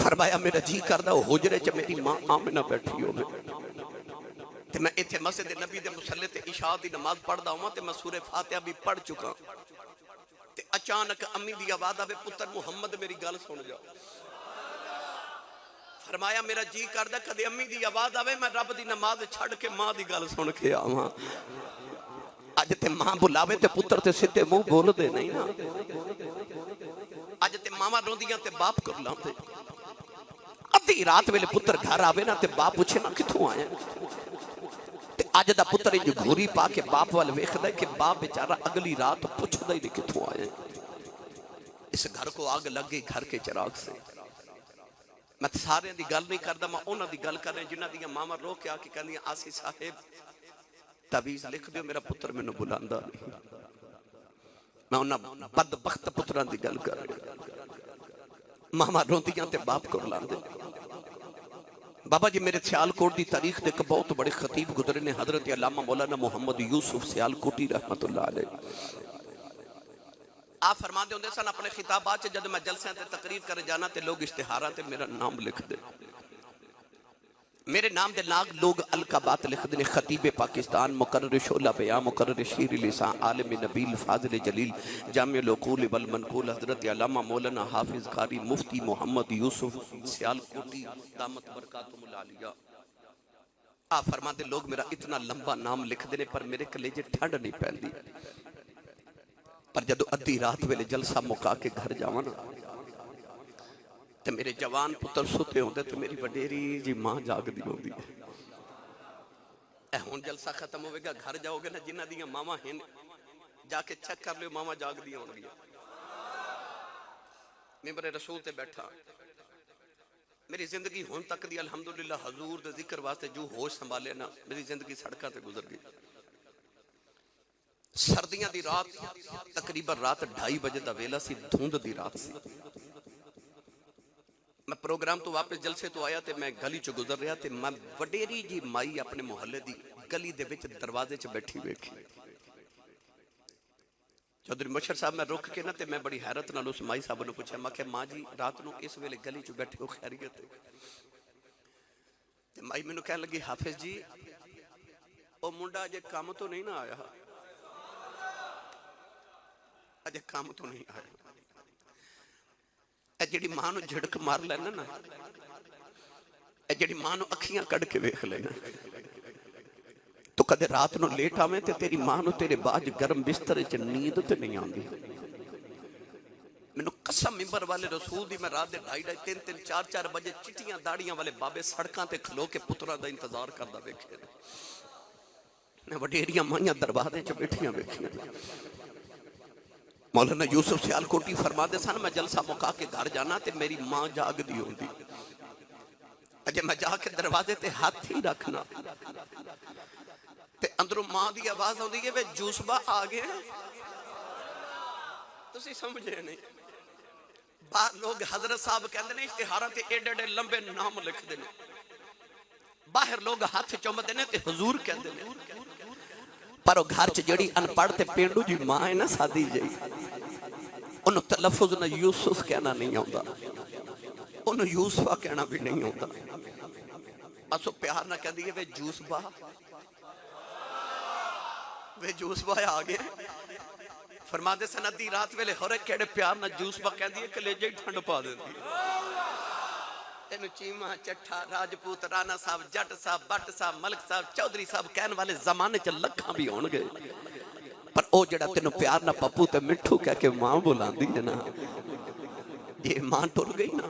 Speaker 1: فرمایا میرا جی کردا وہ حجرے چ میری ماں آمنہ بیٹھی ہوے تے میں ایتھے مسجد نبی دے مصلی تے عشاء دی نماز پڑھدا ہوں تے میں سورہ فاتحہ بھی پڑھ چکا تے اچانک امی دی آواز آوے پتر محمد میری گل سن جا. فرمایا میرا جی کردا کدے امی دی آواز آوے میں رب دی نماز چھڑ کے ماں دی گل سن کے آواں. اج تے ماں بلاوے تے پتر تے سدھے منہ بول دے نہیں نا. اج تے ماما روندیاں تے باپ کر لاندے. ادھی رات ویلے پتر گھر آوے نا تے باپ پوچھے نا کتھوں آیا. تے اج دا پتر انج گھوری پا کے باپ وال ویکھدا ہے کہ باپ بیچارہ اگلی رات پوچھدا ہی نہیں کتھوں آیا. اس گھر کو آگ لگ گئی گھر کے چراغ سے. میں سارے دی گل نہیں کردا، میں انہاں دی گل کر رہا جنہاں دی ماما رو کے آ کے کہندیاں آسی صاحب تعویذ لکھ دیو میرا پتر مینوں بلاندا نہیں. میں انہاں بدبخت پتراں دی گل کر رہا. ماما روندیاں تے باپ کو لاندے. بابا جی میرے سیالکوٹ دی تاریخ دے ایک بہت بڑے خطیب گزرے نے حضرت علامہ مولانا محمد یوسف سیالکوٹی رحمت اللہ علیہ. آپ فرما دے ہوندے سن اپنے خطابات جد میں جلسے تے تقریر کر جانا تے لوگ اشتہاراں تے میرا نام لکھ دے. میرے نام دے لاگ لوگ القابات لکھ دے. خطیب پاکستان، مقرر شعلہ بیان، مقرر شیر لسان، عالم نبیل، فاضل جلیل، جامع العقول والمنقول، حضرت علامہ مولانا حافظ قاری مفتی محمد یوسف سیالکوٹی دامت برکاتہم العالیہ. آپ فرما دے لوگ میرا اتنا لمبا نام لکھ دے پر میرے کلیجے ٹھنڈ نہیں پہندی. پر جدو ادھی رات ویلے جلسہ مکا کے گھر جاوانا تے میرے جوان پتر ستے ہوندے تے میری وڈیری جی ماں جاگ دی ہوندی ہے. اے ہون جلسہ ختم ہوئے گا گھر جاؤ گے نا جنہ دیاں ماما ہیں جا کے چیک کر لیو ماما جاگ دی ہوں گی. ممبر رسول تے بیٹھا میری زندگی ہون تک دی الحمدللہ حضور دے ذکر واسطے جو ہوش سنبھالے نا میری زندگی سڑکاں تے گزر گئی. سردیاں دی رات تقریبا رات 2:30 بجے دا ویلا سی، دھند دی رات سی. میں پروگرام تو واپس جلسے تو آیا تے میں گلی چ گزر رہا تے میں وڈیری جی مائی اپنے محلے دی گلی دے وچ دروازے چ بیٹھی ویکھی. چودھری مشر صاحب میں رک کے نا تے میں بڑی حیرت نال اس مائی صاحب نو پوچھا میں کہ ماں جی رات نو اس ویلے گلی چ بیٹھے ہو خیریت؟ تے مائی مینوں کہن لگی حافظ جی او منڈا اجے کام تو نہیں نہ آیا، اجے کام تو نہیں آیا. اے جڑی ماں نو جھڑک مار لینا نا، اے جڑی ماں نو اکھیاں کڑ کے ویکھ لینا تو کدے رات نو لیٹ آویں تے تیری ماں نو تیرے باج گرم بستر چ نیند تے نہیں آندی. مینوں قسم ممبر والے رسول دی میں رات دے 2:30 3 4 بجے چٹیاں داڑیاں والے بابے سڑکاں تے کھلو کے پتراں دا انتظار کردا ویکھے. میں وڈیریاں مائیاں دروازے چ بیٹھیاں ویکھیاں. مولانا یوسف سیالکوٹی فرما دے سن میں جلسہ مکا کے گھر جانا تے میری ماں جاگ دی ہوندی. اجے میں جا کے دروازے تے ہاتھ ہی رکھنا تے اندروں ماں دی آواز ہوندی ہے وے جوسبا آ گئے. تسی سمجھے نہیں. باہر لوگ حضرت صاحب کہندے نے اشتہاراں تے ایڈے ایڈے لمبے نام لکھ دے نے. باہر لوگ ہاتھ چومدے نے تے حضور کہندے نے. پر وہ گھر چ جڑی ان پڑھ تے پینڈو جی ماں ہے نا سادی جی انہوں تلفظ نہ یوسف کہنا نہیں آتا، انہوں یوسفہ کہنا بھی نہیں آتا. اسو پیار نہ کہہ دیئے وے جوسبا، وے جوسبا آگے. فرما دے سندی رات ویلے ہورے کیڑے پیار نہ جوسبا کہہ دیئے کہ لے جائی ٹھنڈ پا دے دی. تینو چیمہ چٹھا راجپوت رانا صاحب جٹ صاحب بٹ صاحب ملک صاحب چودھری صاحب کہن والے زمانے چ لکھاں بھی ہون گئے پر او جڑا تینو پیار نہ پپو تے مٹھو کہہ کے ماں بلاندی ہے نا یہ ماں ٹر گئی نا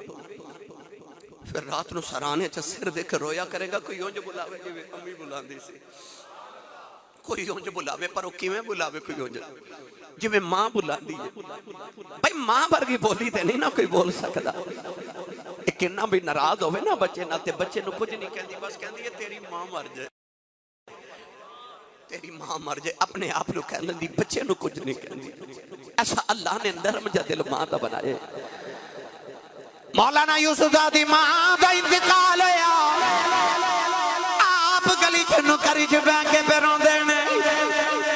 Speaker 1: پھر رات نو سرانے چ سر دے کے رویا کرے گا. کوئی اونج بلاوے جی امی بلاندی سی، کوئی اونج بلاوے پر او کیویں بلاوے کوئی اونج جی میں ماں بلاندی ہے. بھائی ماں ورگی بولی تے نہیں نا کوئی بول سکدا. کنا بھی ناراض ہوئے نا بچے نہ تے بچے نو کچھ نہیں کہندی بس کہندی ہے تیری ماں مر جائے، تیری ماں مر جائے. اپنے آپ نو کہندی بچے نو کچھ نہیں کہندی. ایسا اللہ نے نرم جا دل ماں دا بنائے.
Speaker 2: مولانا یوسف دی ماں دا انتقال ہے. تینوں کری چ بہ کے پہ روندے نے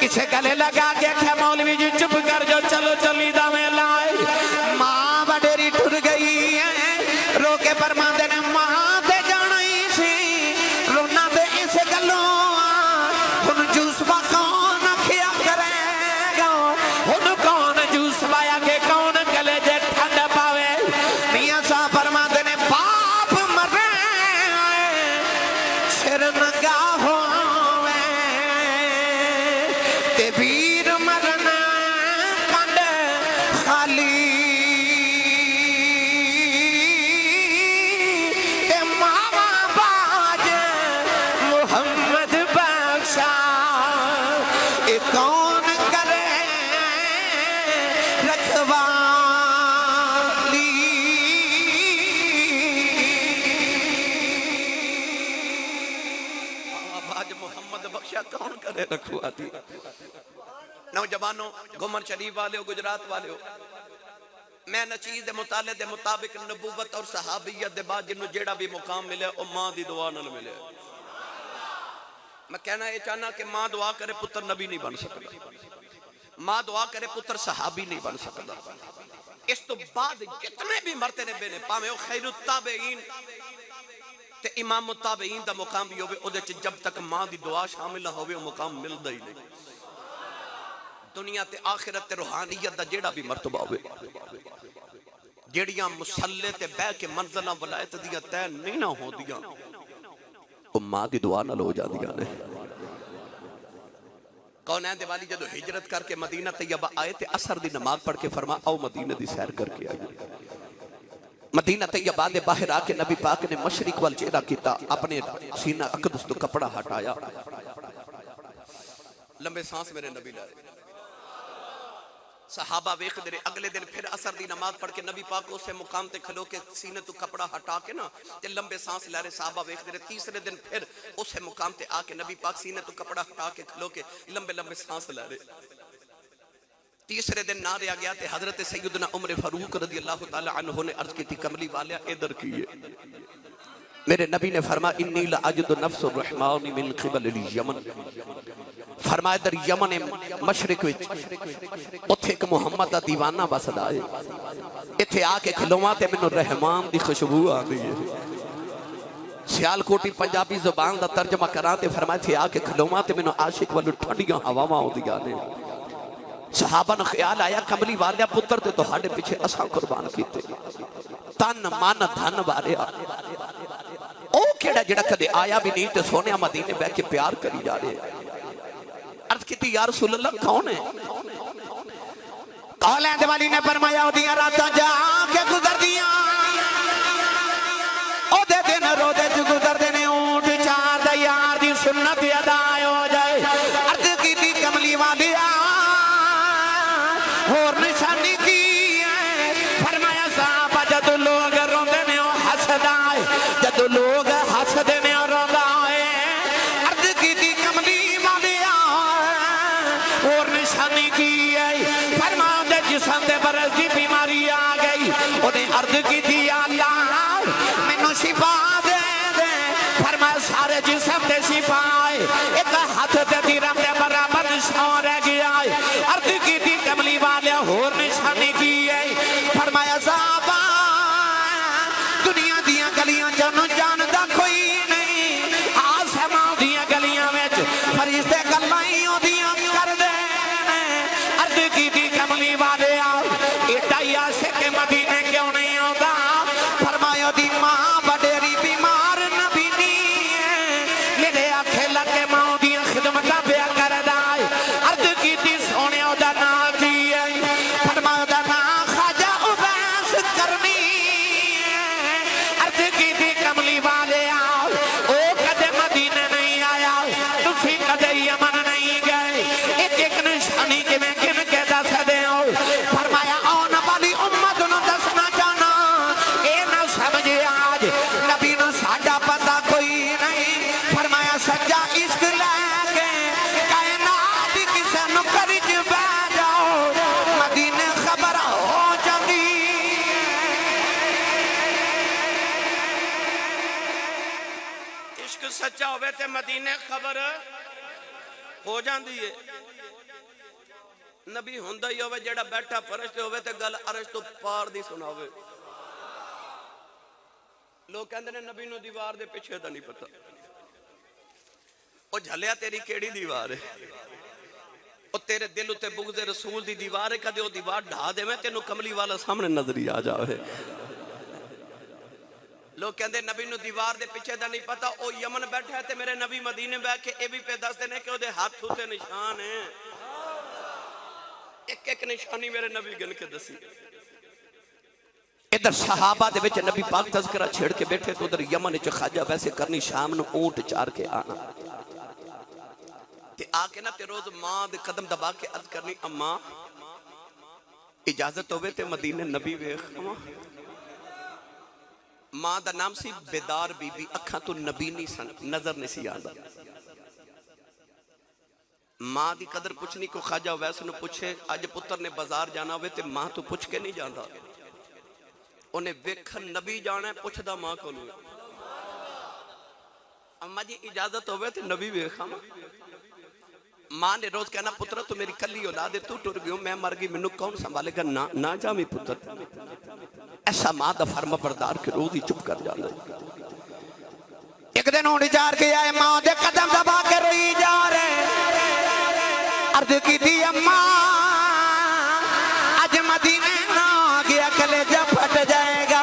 Speaker 2: کسے گلے لگا کے آکھیا مولوی جی چپ کر جو چلو چلی دا میلا ہے ماں وڈیری ٹر گئی ہے رو کے فرماندے نے ماں تے جانا ہی سی رونا تے اس گلوں ہن جوس با کون کھیا کرے گا ہن کون جوس بایا کے کون گلے جے ٹھنڈ پاوے میاں صاحب فرماندے نے باپ مرے سر نگاہ ہووے تے ویر مرنا کنڈ خالی تے ماوا باج محمد بخشا اے کون کرے
Speaker 1: آج محمد بخشا کون کرے رکھواتی نوجوانوں گمن شریف والے ہو گجرات والے ہو میں نچیز دے مطالعے دے مطابق نبوت اور صحابیت دے بعد جنہوں جیڑا بھی مقام ملے او ماں دی دعا نہ ملے میں کہنا یہ چاہنا کہ ماں دعا کرے پتر نبی نہیں بن سکتا ماں دعا کرے پتر صحابی نہیں بن سکتا اس تو بعد جتنے بھی مرتے نبی نے پاہمیں او خیر التابعین تے امام التابعین دا مقام بھی ہوئے او دے جب تک ماں دی دعا شامل نہ ہوئے او مقام ملدا ہی نہیں دنیا تے آخرت تے روحانیت دا جیڑا بھی مرتبہ ہوئے جیڑیاں مسلح تے بے کے منزلہ ولایت دیا تے نہیں نہ ہو دیا او ماں دی دعا نہ لو جا دیا نے کونین دے والی جدو ہجرت کر کے مدینہ طیبہ آئے تے عصر دی نماز پڑھ کے فرما او مدینہ دی سیر کر کے آئے مدینہ طیبہ دے باہر آ کے نبی پاک نے مشرق وال چہرہ کیتا اپنے سینہ اقدس تو کپڑا ہٹایا لمبے سانس میرے نبی لائے صحابہ ویخ دے اگلے دن پھر عصر دی نماز پڑھ کے نبی پاک اسے مقام تے کھلو کے سینے تو کپڑا ہٹا کے نا تے لمبے سانس لے رہے صحابہ ویخ دے تیسرے دن پھر اسے مقام تے آ کے نبی پاک سینے تو کپڑا ہٹا کے کھلو کے لمبے لمبے سانس لے رہے تیسرے دن نہ رہا گیا تے حضرت سیدنا عمر فاروق رضی اللہ تعالی عنہ نے عرض کی تھی کملی والیا ادھر کیے میرے نبی نے فرمایا انی لعجد نفس الرحمن من قبل الیمن فرمایا در یمن مشرق وچ اتھے ایک محمد دا دیوانہ بسدا ہے اتھے آ کے کھلواں تے مینوں رحمان دی خوشبو آندی ہے سیال کوٹی پنجابی زبان دا ترجمہ کراں تے فرمایا تھے آ کے کھلواں تے مینوں عاشق والو ٹھنڈیاں ہواواں آندیاں نے صحابہ نے خیال آیا کملی والیا پتر تے تہاڈے پیچھے اساں قربان کیتے تن من دھن واریا او کیڑا جڑا کدے آیا بھی نہیں تے سونے مدینے بیٹھ کے پیار کری جا رہے عرض کی تھی یا رسول اللہ کون ہے
Speaker 2: کولین دے والی نے فرمایا او دیاں راتاں جا کے گزر دیاں او دے دن رو دے جو گزر دے نے اونٹ چار دا یار دی سنت ادا ہو جائے عرض کی تھی کملی والیا اور نشانی کی ہے فرمایا صحابہ جدو لوگ روندے نے او حسدا ہے جدو لوگ حسدے نے او روندا ہے عرض کی تھی کملی والیا اور نشانی کی ہے فرمایا دے جسم دے برس دی بیماری آ گئی انہیں عرض کی تھی یا اللہ مینوں شفا دے دے فرمایا سارے جسم دے شفا آئے ایک ہاتھ دے دیرم دے برابر نشان رہ گیا ہے عرض کی تھی کملی والیا اور نشانی کی ہے فرمایا صحابہ دنیا دیاں گلیاں جانو جاندا کوئی نہیں آسمان دیاں گلیاں وچ فرشتے گلاں اودیاں کر دے عرض کی تھی کملی والیا ایڈا ہی عاشق مدینے کیوں نہیں آندا فرمایا دی ماں بڑیری بیمار نبی نہیں ہے میرے آنکھیں لگے ماں دیاں خدمتاں پیا کردا ہے عرض کی تھی سونے دا نام کی ہے فرمایا دا نام خواجہ اویس کرنی ہے عرض کی تھی کملی والیا او کدے مدینے نہیں آیا تسی کدے یمن نہیں گئے ایک ایک نشانی کے میں گن کے دس دے ہو فرمایا آن والی امت نو دسنا چاہنا اے نہ سمجھے آج نبی نو ساڈا پتہ کوئی نہیں فرمایا سچا عشق لے کے کائنات کسے نو کرج بہ جاؤ مدینے خبر ہو جاندی
Speaker 1: عشق سچا ہوئے تے مدینے خبر ہو جاندی ہے نبی ہوندا ہی ہوئے جیڑا بیٹھا فرشتے ہوئے تے گل عرش تو پار دی سناوے لوگ کہندے نے نبی نو دیوار دے پیچھے دا نہیں پتا او جھلیا تیری کیڑی دیوار ہے او تیرے دل اتے بغض رسول دی دیوار ہے کدے او دیوار ڈھا دے میں تینوں کملی والا سامنے نظر ہی آ جاوے لوگ کہندے نبی نو دیوار دے پیچھے دا نہیں پتا او یمن بیٹھا ہے تے میرے نبی مدینے بیٹھ کے اے بھی پہ دس دینے کہ او دے ہاتھ ہوتے نشان ہیں ایک ایک نشانی میرے نبی گن کے دسی ادھر صحابہ دے وچ نبی پاک تذکرہ چھیڑ کے بیٹھے تو ادھر یمن وچ خواجہ ویسے کرنی شام نو اونٹ چار کے آنا تے آ کے نا تے روز ماں دے قدم دبا کے عرض کرنی اماں اجازت ہوئے تے مدینے نبی ویکھ ماں دا نام سی بیدار بی بی اکھاں تو نبی نہیں سن نظر نہیں سی آندا ماں دی قدر پوچھنی کو خواجہ ویسے نو پوچھے آج پتر نے بازار جانا ہوئے تے ماں تو پوچھ کے نہیں جاندا انہیں ویکھن نبی جانا ہے پوچھ دا ماں کو لوگ اماں جی اجازت ہوئے تے نبی ویکھاں ماں نے روز کہنا پتر تو میری کلی اولاد ہے تو ٹر گیوں میں مر گئی منو کون سنبھالے گا نہ جا میں پتر ایسا ماں دا فرما بردار کے روز ہی چپ کر جانا
Speaker 2: ایک دن اونٹ چار کے آئے ماں دے قدم دبا کے روئی جا رہے عرض کی تھی اماں آج مدینے نہ گیا کلیجہ پھٹ جائے گا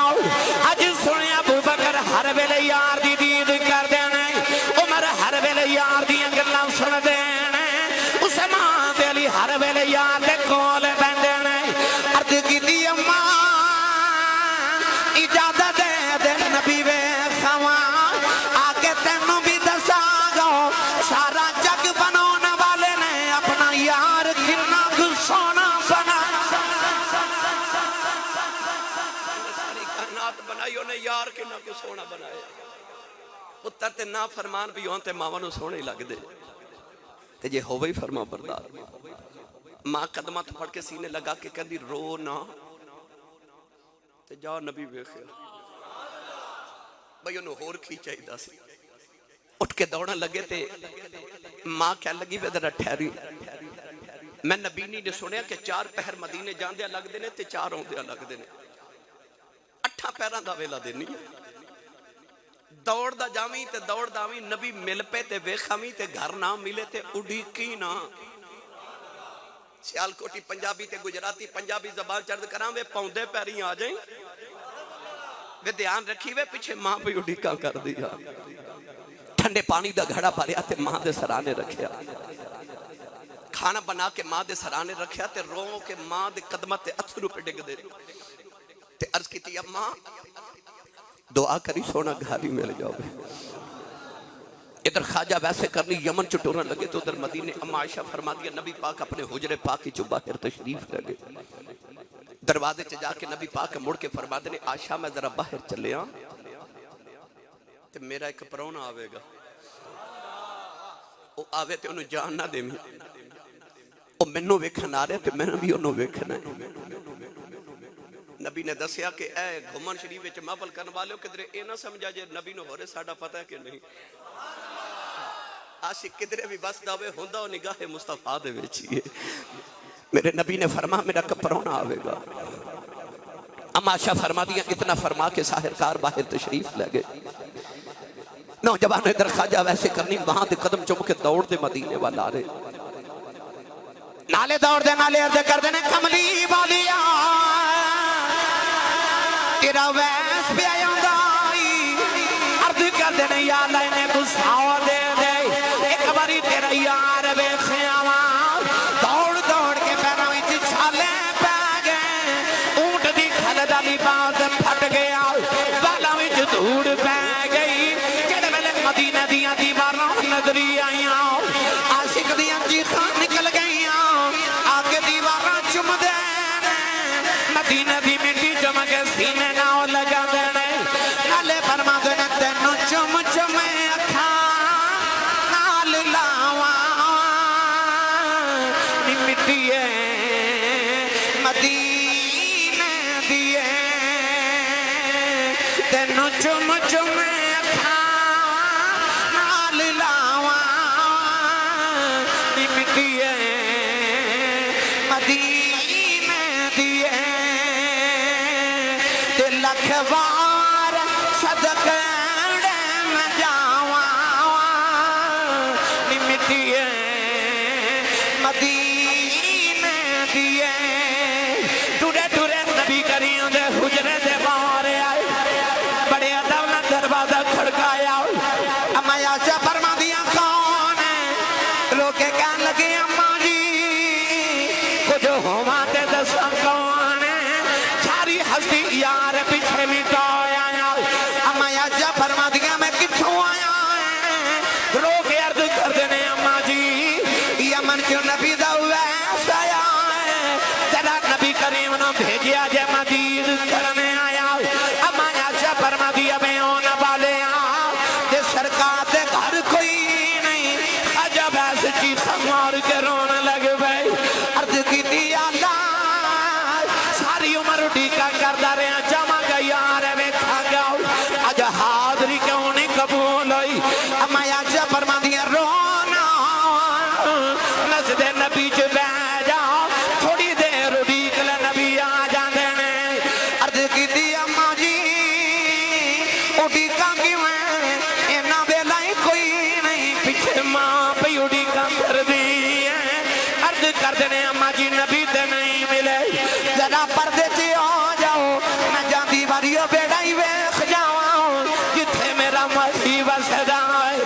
Speaker 2: آج سنے ابو بکر ہر ویلے یار دی دید کر دینے عمر ہر ویلے یار دی انگلہ سن دینے اسے ماں دے علی ہر ویلے یار دے کول بین دینے عرض کی تھی اماں اجازت دے دے نبی وے خواہ آکے تینوں بھی دسا گا سارا جگ بنانے والے نے اپنا یار کتنا سونا بنا
Speaker 1: ساری کائنات بنائی انہیں یار کتنا کو سونا بنائے پتر تے نا فرمان بھی ہون تے ماں نو سونے لگ دے تے جے ہو وہی فرما بردار ماں قدمات پڑھ کے سینے لگا کے کہندی رو نا تے جا نبی ویکھیا بھئی انہوں ہور کھی چاہی دا سی اٹھ کے دوڑا لگے تے ماں کہہ لگی وے ذرا ٹھہری میں نبینی نے سنیا کہ 4 پہر مدینے جان دیا لگ دینے تے 4 ہوں دیا لگ دینے 8 پیران دا ویلا دینی دوڑ دا جامی تے دوڑ دامی نبی مل پے تے ویخامی تے گھر نہ ملے تے اڑی کی نہ سیال کوٹی پنجابی تے گجراتی پنجابی زبان چرد کرام وے پوندے پیری آ جائیں وے دھیان رکھی وے پیچھے ماں پہ اڑی کا کر دیا ٹھنڈے پانی دا گھڑا بھریا تے ماں دے سرانے رکھیا کھانا بنا کے ماں دے سرانے رکھیا تے رو کے ماں دے قدمت تے اتھرو پہ ڈگ دے تے عرض کی تھی اماں دعا کری سونا گھاری مل جاؤ ادھر خواجہ ویسے کرنی یمن چٹورن لگے تو ادھر مدینے اما عائشہ فرما دیا نبی پاک اپنے حجرے پاک کی جو باہر تشریف لگے دروازے چ جا کے نبی پاک مڑ کے فرما دینے عائشہ میں ذرا باہر چلے آن تے میرا ایک پرونا آوے گا وہ آوے تے انہوں جان نہ دے میں وہ منو ویکھن آ رہے تے میں بھی انہوں ویکھن ہے نبی نے دسیا کہ اے گھومن شریف وچ محفل کرن والے کدھر اے نہ سمجھا جے نبی نو ہورے ساڈا پتہ ہے کہ نہیں عاشق کدھر بھی بس داوے ہوندا او نگاہ مصطفیٰ دے وچ ہی میرے نبی نے فرما میرا کپرونا آوے گا اما عائشہ فرما دیا اتنا فرما کے ساحرکار باہر تشریف لگے نوجوان ادھر خواجہ ویسے کرنی وہاں دے قدم چم کے دوڑ دے مدینے والا رہے
Speaker 2: نالے دوڑ دے نالے عرض کر دینے کملی والیا تیرا ویس پہ آیا دائی عرض کر دینے یا اللہ انہیں گساو دے دے ایک باری تیرا یار بے خیامان دوڑ دوڑ کے پیرا ویچ چھالے پہ گئے اونٹ دی کھلدہ لباس پھٹ گیا بالا ویچ دھوڑ پہ گئی جڑے ملے مدینہ دیاں دیواراں نظری آئیاں عاشق دیاں چیخاں نکل گئیاں آگے دیواراں چم دینے مدینہ دی مٹی چم کے سینے ناؤ لگا دینے نالے فرما دینے تینوں چم چمے اکھاں نال لاواں نی مٹیے مدینہ دیے تینوں چم چمے اکھاں نال لاواں لکھ بار صدقے میں جاواں نی مٹیے مدینے دیے ٹورے ٹورے نبی کریم دے حجرے دے باہر آئے بڑے ادب نہ دروازہ کھڑکایا اما عائشہ فرما دیا کون ہے رو کے کہنے لگے اماں جی کچھ ہوا تے دساں کون ہے ساری ہستی یار پیچھے مٹایا اما عائشہ فرما دیا میں کتھوں آیا رو کے عرض کر دینے اماں جی یمن کیوں نبی دا ویس آیا ہے تیرا نبی کریم نے بھیجیا جے مدید کرنے آیا اما عائشہ فرما دیا میں ہونے والے تے سرکار دے گھر کوئی نہیں عجب ایسے چیخا مار کے رونے لگ گئے عرض کی دی اللہ ساری عمر ڈیکا کردہ رہے ہیں جمع گئی آرے میں کھا گیا آج حاضری کیوں نہیں قبول ہوئی اما عائشہ فرما دیا رونا نزد نبی جو بہ جاؤ تھوڑی دیر ڈیک لے نبی آ جاندے نے عرض کی دی اماں جی اڈیکا کیوں ہے اینا بیلائی کوئی نہیں پیچھے ماں پہ اڈیکا کر دی ہے عرض کر دینے اماں جی نبی تے نہیں ملے ذرا پردے چے ہو جاؤ میں جاندی باریوں بیڑائی ویخ جاؤں جتھے میرا مسیح وسدا ہے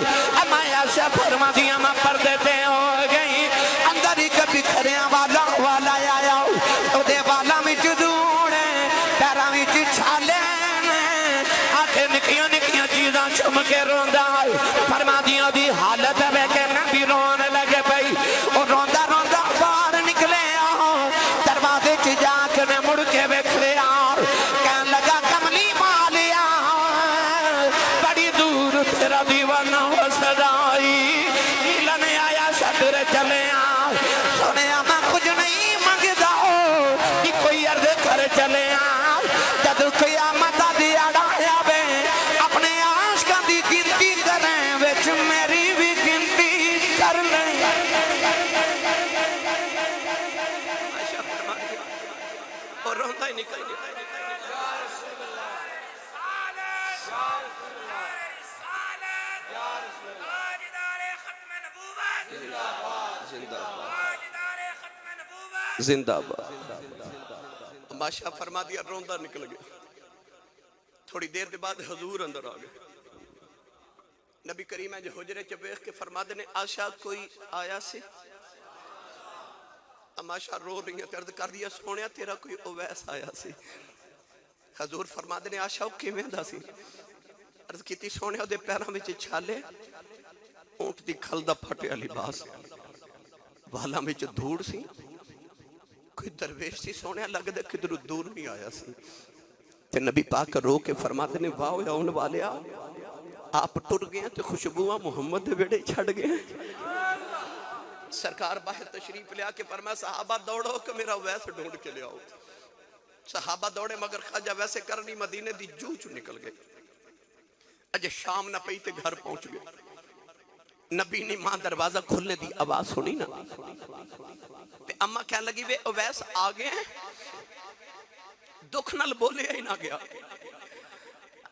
Speaker 2: اما عائشہ فرما دیا میں پردے تے ہو گئی اندر ہی کبھی کھریاں والا آیا تو دے والا میں جدوڑے پیرا میں چھالے آنکھیں نکیاں نکیاں چیزاں چم کے روندہ فرما دیا دی حالت ہے کہ نبی رونے لگے پئی اور روندہ روندہ باہر نکلے آؤ دروازے چ جا کے میں مڑ کے بیٹھے آؤ کہنے لگا کملی مالیا بڑی دور تیرا دیوانہ وسدائی ملنے آیا صدر چلے آؤ سنے میں کچھ نہیں مانگدا ہو کہ کوئی عرض کر چلے آؤ جد قیامت دیا ڈایا بے اپنے عاشقاں دی گنتی کریں وچ میری بھی گنتی کر لیں
Speaker 1: عائشہ فرما دیا اور روندہ ہی نکل گیا زندہ باد ماشاء فرما دیا روندہ نکل گیا تھوڑی دیر دے بعد حضور اندر آ گئے نبی کریم ہے جو حجرے چبیخ کے فرما دینے عائشہ کوئی آیا سی عائشہ رو رہی ہیں ترد کر دیا سونیا تیرا کوئی اویس آیا سی حضور فرما دینے عائشہ کی میں دا سی عرض کیتی سونیا دے پیروں میں چھالے اونٹ دی کھل دا پھٹے علی باس والا میں دھوڑ سی کوئی درویش سی سونیا لگ دے کدھر دور نہیں آیا سی تے نبی پاک رو کے فرما دینے واؤ یا ان والے آپ ٹر گئے تو خوشبوہ محمد دے بیڑے چھڑ گئے سرکار باہر تشریف لیا کے فرمایا صحابہ دوڑو کہ میرا ویس ڈھونڈ کے لے آؤ صحابہ دوڑے مگر خواجہ ویسے کرنی مدینے دی جو نکل گئے اجے شام نہ پئی تے گھر پہنچ گئے نبی نے ماں دروازہ کھلنے دی آواز سنی نا تے اماں کہنے لگی وے اویس آگئے ہیں دکھ نل بولے ہی نہ گیا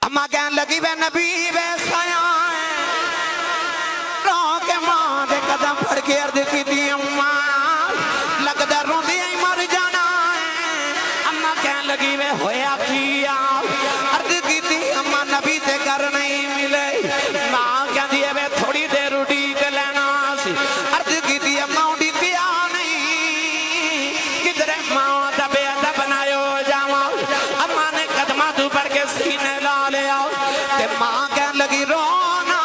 Speaker 2: اماں کہنے لگی وے نبی ویس آیا ہے رو کے ماں دے قدم پھڑ کے عرض کی دی اماں لگ دے رو دی ہی مر جانا ہے اماں کہنے لگی وے ہویا کیا عرض کی دی اماں نبی تے گھر نہیں ملے ماں کہنے دی وے تھوڑی دیر اڈیک لینا سی عرض کی دی اماں اڈیک آ نہیں کدھر ماں دا بے ادب بنائے ہو جاواں اماں نے قدمہ تو پڑھ کے سینے لا لیا تے ماں کہنے لگی رونا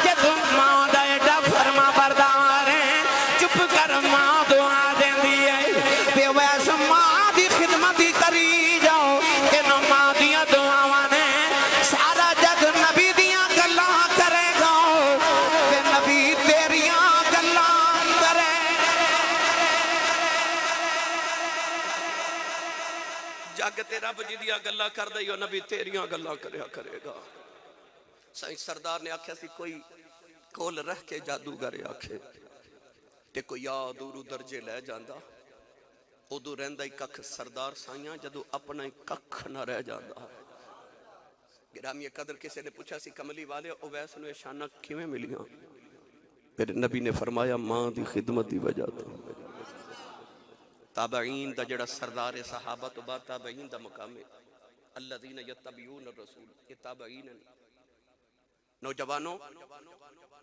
Speaker 2: کہ تم ماں دا ایڈا فرما بردار ہے چپ کر ماں دعا دیں دیئے بے ویس ماں دی خدمتی کری جاؤ کہ نو ماں دیا دعا نے سارا جگ نبی دیا گلاں کرے گا کہ نبی تیریاں گلاں کرے
Speaker 1: جگ تے رب جی دیا گلہ کر دئیو نبی تیریاں گلہ کرے گا سائنس سردار نے آکھیا سی کوئی کول رہ کے جادوگر آکھے تے کوئی یاد دورو درجے لے جاندہ ادو رہندا ہی ککھ سردار سائیاں جدو اپنا ہی ککھ نہ رہ جاتا. گرامی قدر کسی نے پوچھا سی کملی والے اویس نو شانہ کیویں ملیاں؟ میرے نبی نے فرمایا ماں دی خدمت دی وجہ تو. تابعین دا جڑا سردار صحابہ تو بعد تابعین دا مقام ہے الذین یتبعون الرسول. یہ تابعین ہیں. نوجوانوں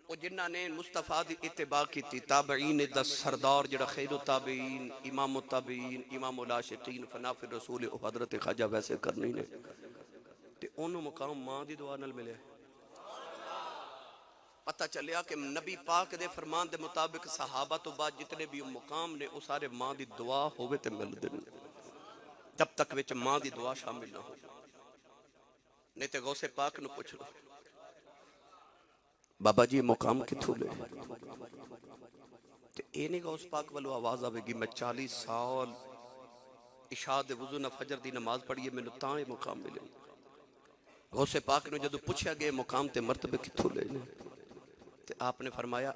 Speaker 1: او جنہاں نے مصطفیٰ دی اتباع کی تھی. تابعین دا سردار جڑا خیر التابعین امام التابعین امام العاشقین فناف الرسول او حضرت خواجہ ویسے کرنی نے تے انہوں مقام ماں دی دعا نال ملے. پتہ چلیا کہ نبی پاک دے فرمان دے مطابق صحابہ تو بعد جتنے بھی مقام نے وہ سارے ماں دی دعا ہوئے تے مل دن جب تک وچ ماں دی دعا شامل نہ ہو. نہیں تے غوث پاک نو پوچھ لو بابا جی مقام کتھوں لے تے اے نہیں غوث پاک والو آواز آوے گی میں 40 سال عشاء دے وضو نہ فجر دی نماز پڑھیے میں نے تاں یہ مقام ملے. غوث پاک نے جدو پوچھا گئے مقام تے مرتبے کتھوں لے تے آپ نے فرمایا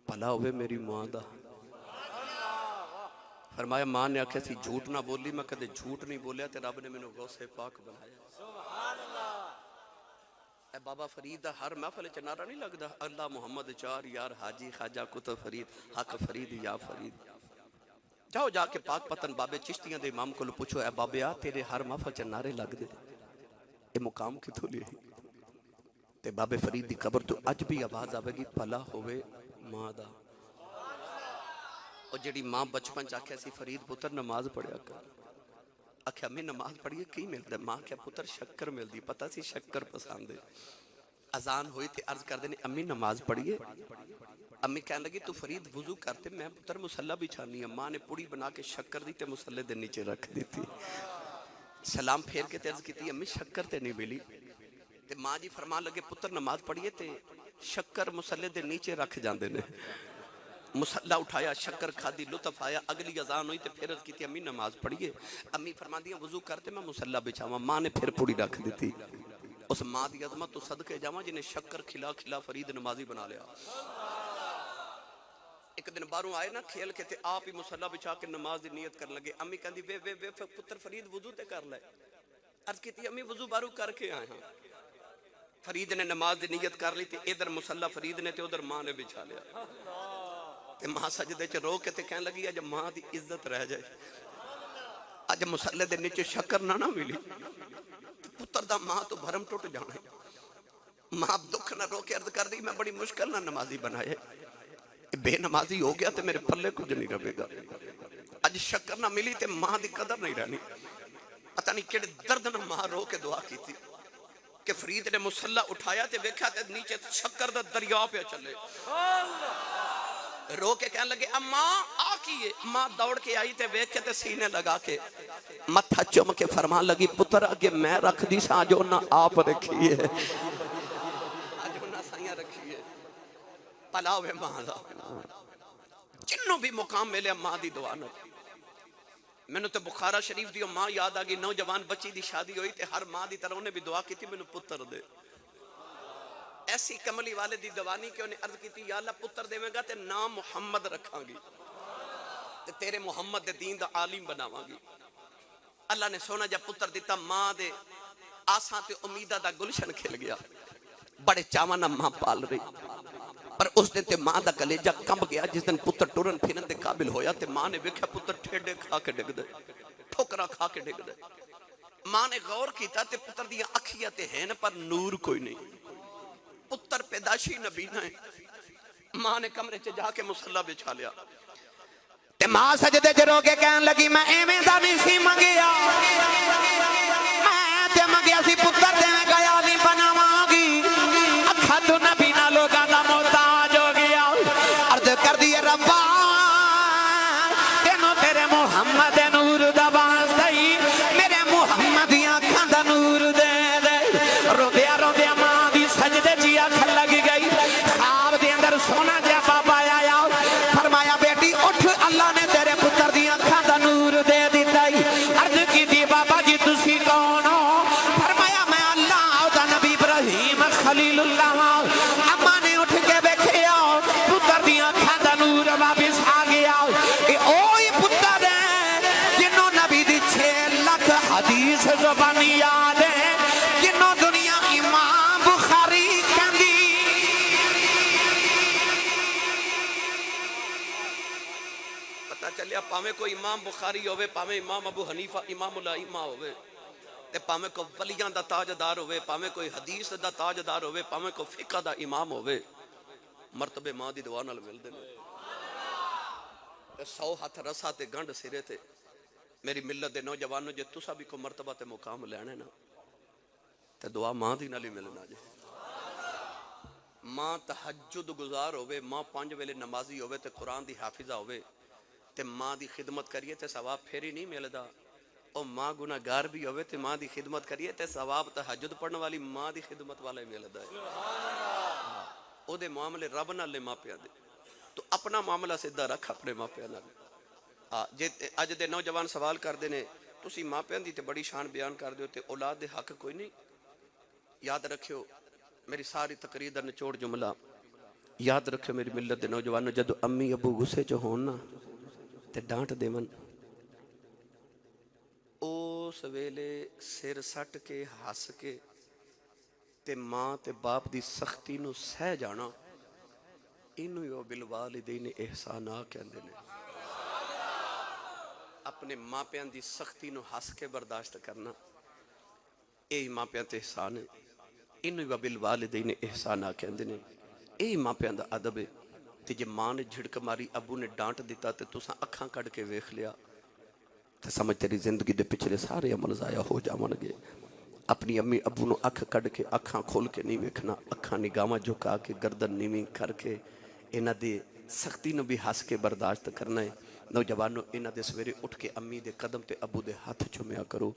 Speaker 1: بھلا ہوئے میری ماں دا. فرمایا ماں نے آکھے سی جھوٹ نہ بولی. میں کدے جھوٹ نہیں بولیا تے رب نے میں نے غوث پاک بنایا. اے بابا فرید دا ہر محفل چ نعرہ نہیں لگدا اللہ محمد چار یار حاجی خواجہ کتب فرید حق فرید یا فرید. جاؤ جا کے پاک پتن بابے چشتیاں دے امام کو پوچھو اے بابیا تیرے ہر محفل چ نعرے لگ دے اے مقام کتھوں لے تے بابے فرید دی قبر تو اج بھی آواز آوے گی بھلا ہوئے ماں دا. اور جڑی ماں بچپن چاکھے سی فرید پتر نماز پڑھیا کر. آکھے امی نماز پڑھیے کی ملتا ہے؟ ماں کیا پتر شکر مل دی. پتہ سی شکر پسند ہے. اذان ہوئی تھی عرض کر دینے امی نماز پڑھیے. امی کہنے لگی تو فرید وضو کرتے میں پتر مسلح بچھانی ہے. ماں نے پوڑی بنا کے شکر دی تے مسلح دے نیچے رکھ دی تھی. سلام پھیر کے عرض کی تھی امی شکر تے نہیں ملی. تے ماں جی فرمان لگے پتر نماز پڑھیے تے شکر مسلح دے نیچے رکھ جاندے نے. مسلح اٹھایا شکر کھادی لطف آیا. اگلی اذان ہوئی تے پھر عرض کی تھی امی نماز پڑھیے. امی فرمان دیا وضو کرتے میں مسلح بچھاواں. ماں نے پھر پوڑی رکھ دی تھی. اس ماں دی عظمت تو صدقے جاواں جنہیں شکر کھلا کھلا فرید نمازی بنا لیا. ایک دن باہروں آئے نا کھیل کے تے آپ ہی مسلح بچھا کے نماز دی نیت کرنے لگے. امی کہندی وے پتر فرید وضو تے کر لے. عرض کی تھی امی وضو باہروں کر کے آئے ہیں. فرید نے نماز دی نیت کر لی تے ادھر مسلح فرید نے تے ادھر ماں نے بچھا لیا. تے ماں سجدے چ رو کے تے کہنے لگی اج ماں دی عزت رہ جائے. اج مسلح دے نیچے شکر نہ ملی پتر دا ماں تو بھرم ٹوٹ جانا. ماں دکھ نہ رو کے عرض کر دی میں بڑی مشکل نہ نمازی بنائے. بے نمازی ہو گیا تے میرے پلے کچھ نہیں رہے گا. اج شکر نہ ملی تے ماں دی قدر نہیں رہنی. پتہ نہیں کیڑے درد نہ ماں رو کے دعا کی تھی کہ فرید نے مسلح اٹھایا تے ویکھا تے نیچے شکر دا دریا پہ چلے. رو کے کہنے لگے اماں آ کیے. ماں دوڑ کے آئی تے ویکھ کے تے سینے لگا کے متھا چم کے فرمان لگی پتر اگے میں رکھ دی سا جو نہ آپ رکھی ہے جو نہ سائیاں رکھی ہے. پلاوے ماں دا جنوں بھی مقام ملے ماں دی دعا نہ. میں نے تو بخارا شریف دی ماں یاد آ گئی. نوجوان بچی دی شادی ہوئی تے ہر ماں دی طرح انہیں بھی دعا کی تھی میں نے پتر دے. ایسی کملی والے دی دوانی کہ انہیں عرض کی تھی یا اللہ پتر دے میں گا تے نام محمد رکھاں گی تے تیرے محمد دے دین دا عالم بناواں گی. اللہ نے سونا جب پتر دیتا ماں دے آساں تے امیدہ دا گلشن کھل گیا. بڑے چاوانا ماں پال رہی پر اس دن تے ماں دا کلیجہ کمب گیا. جس دن پتر ٹورن پھرن دے قابل ہویا تے ماں نے ویکھیا پتر ٹھیڈے کھا کے ڈگ دے ٹھوکرا کھا کے ڈگ دے. ماں نے غور کیتا تے پتر دیا اکھیاں تے ہیں پر نور کوئی نہیں. پتر پیداشی نبی نہ ہے. ماں نے کمرے چ جا کے مسلح بچھا لیا
Speaker 2: تے ماں سجدے چ رو کے کہن لگی میں ایویں دا نہیں سی منگیا. میں تے منگیا سی پتر دے میں گیا نہیں بناواں گی. اکھا تو نبی نہ لوگاں دا محتاج ہو گیا. عرض کر دی ربا تینوں تیرے محمد نور دا واسطہ ہی میرے محمد دی اکھاں دا نور دے دے. روندیا روندیا ماں دی سجدے چ اکھ لگ گئی. خواب دے اندر سونا جا بابا آیا فرمایا بیٹی اٹھ اللہ نے تیرے پتر دی اکھاں دا نور دے دیتا ہی. عرض کی دی بابا جی تسی کون ہو؟ فرمایا میں اللہ دا نبی ابراہیم خلیل اللہ
Speaker 1: پتہ چلیا پاویں کوئی امام بخاری ہوئے، پاویں امام ابو حنیفہ امام الائمہ ہوئے، تے پاویں کوئی ولیاں دا تاجدار ہوئے، پاویں کوئی حدیث دا تاجدار ہوئے، پاویں کوئی فقہ دا امام ہوئے، مرتبے ماں دی دعا نال ملدے نے۔ 100 ہاتھ رسا تے گنڈ سرے تے میری ملت دے نوجوانوں جے تسا بھی کوئی مرتبہ تے مقام لینے نا تے دعا ماں دی نال ہی ملنا جے۔ ماں تہجد گزار ہوئے، ماں 5 ویلے نمازی ہوئے تے قرآن دی حافظہ ہوئے تے ماں دی خدمت کریے تے ثواب پھیری نہیں ملدا۔ او ماں گناہگار بھی ہوئے تے ماں دی خدمت کریے تے ثواب تہجد پڑھنے والی ماں دی خدمت والا ہی ملدا ہے۔ او دے معاملے رب نال لے ماں پیاں دے، تو اپنا معاملہ سیدھا رکھ اپنے ماں پیاں نال۔ جے اج دے نوجوان سوال کردے نے تسی ماں پیاں دی تے بڑی شان بیان کر دیو تے اولاد دے حق کوئی نہیں؟ یاد رکھیو میری ساری تقریر دا نچوڑ جملہ، یاد رکھیو میری ملت دے نوجوانوں، جدو امی ابو غصے چ ہون نا تے ڈانٹ دیون، اس ویلے سر سٹ کے ہس کے تے ماں تے باپ دی سختی نو سہ جانا، اینو یو بالوالدین احسانا کہندے نے۔ اپنے ماں پیاں دی سختی نو ہس کے برداشت کرنا، اے ماں پیاں تے احسان ہے، اینو یو بالوالدین احسانا کہندے نے۔ اے ماں پیاں دا ادب ہے۔ تے جے ماں نے جھڑک ماری، ابو نے ڈانٹ دیتا تے تساں اکھاں کڑ کے ویکھ لیا تے سمجھ تیری زندگی دے پچھلے سارے عمل ضائع ہو جاون گے۔ اپنی امی ابو نو اکھ کڑ کے اکھاں کھول کے نہیں ویکھنا، اکھاں نگاہاں جھکا کے گردن نیویں کر کے انہاں دی سختی نو بھی ہس کے برداشت کرنا ہے۔ نوجوانوں انہاں دے سویرے اٹھ کے امی دے قدم تے ابو دے ہاتھ چومیا کرو۔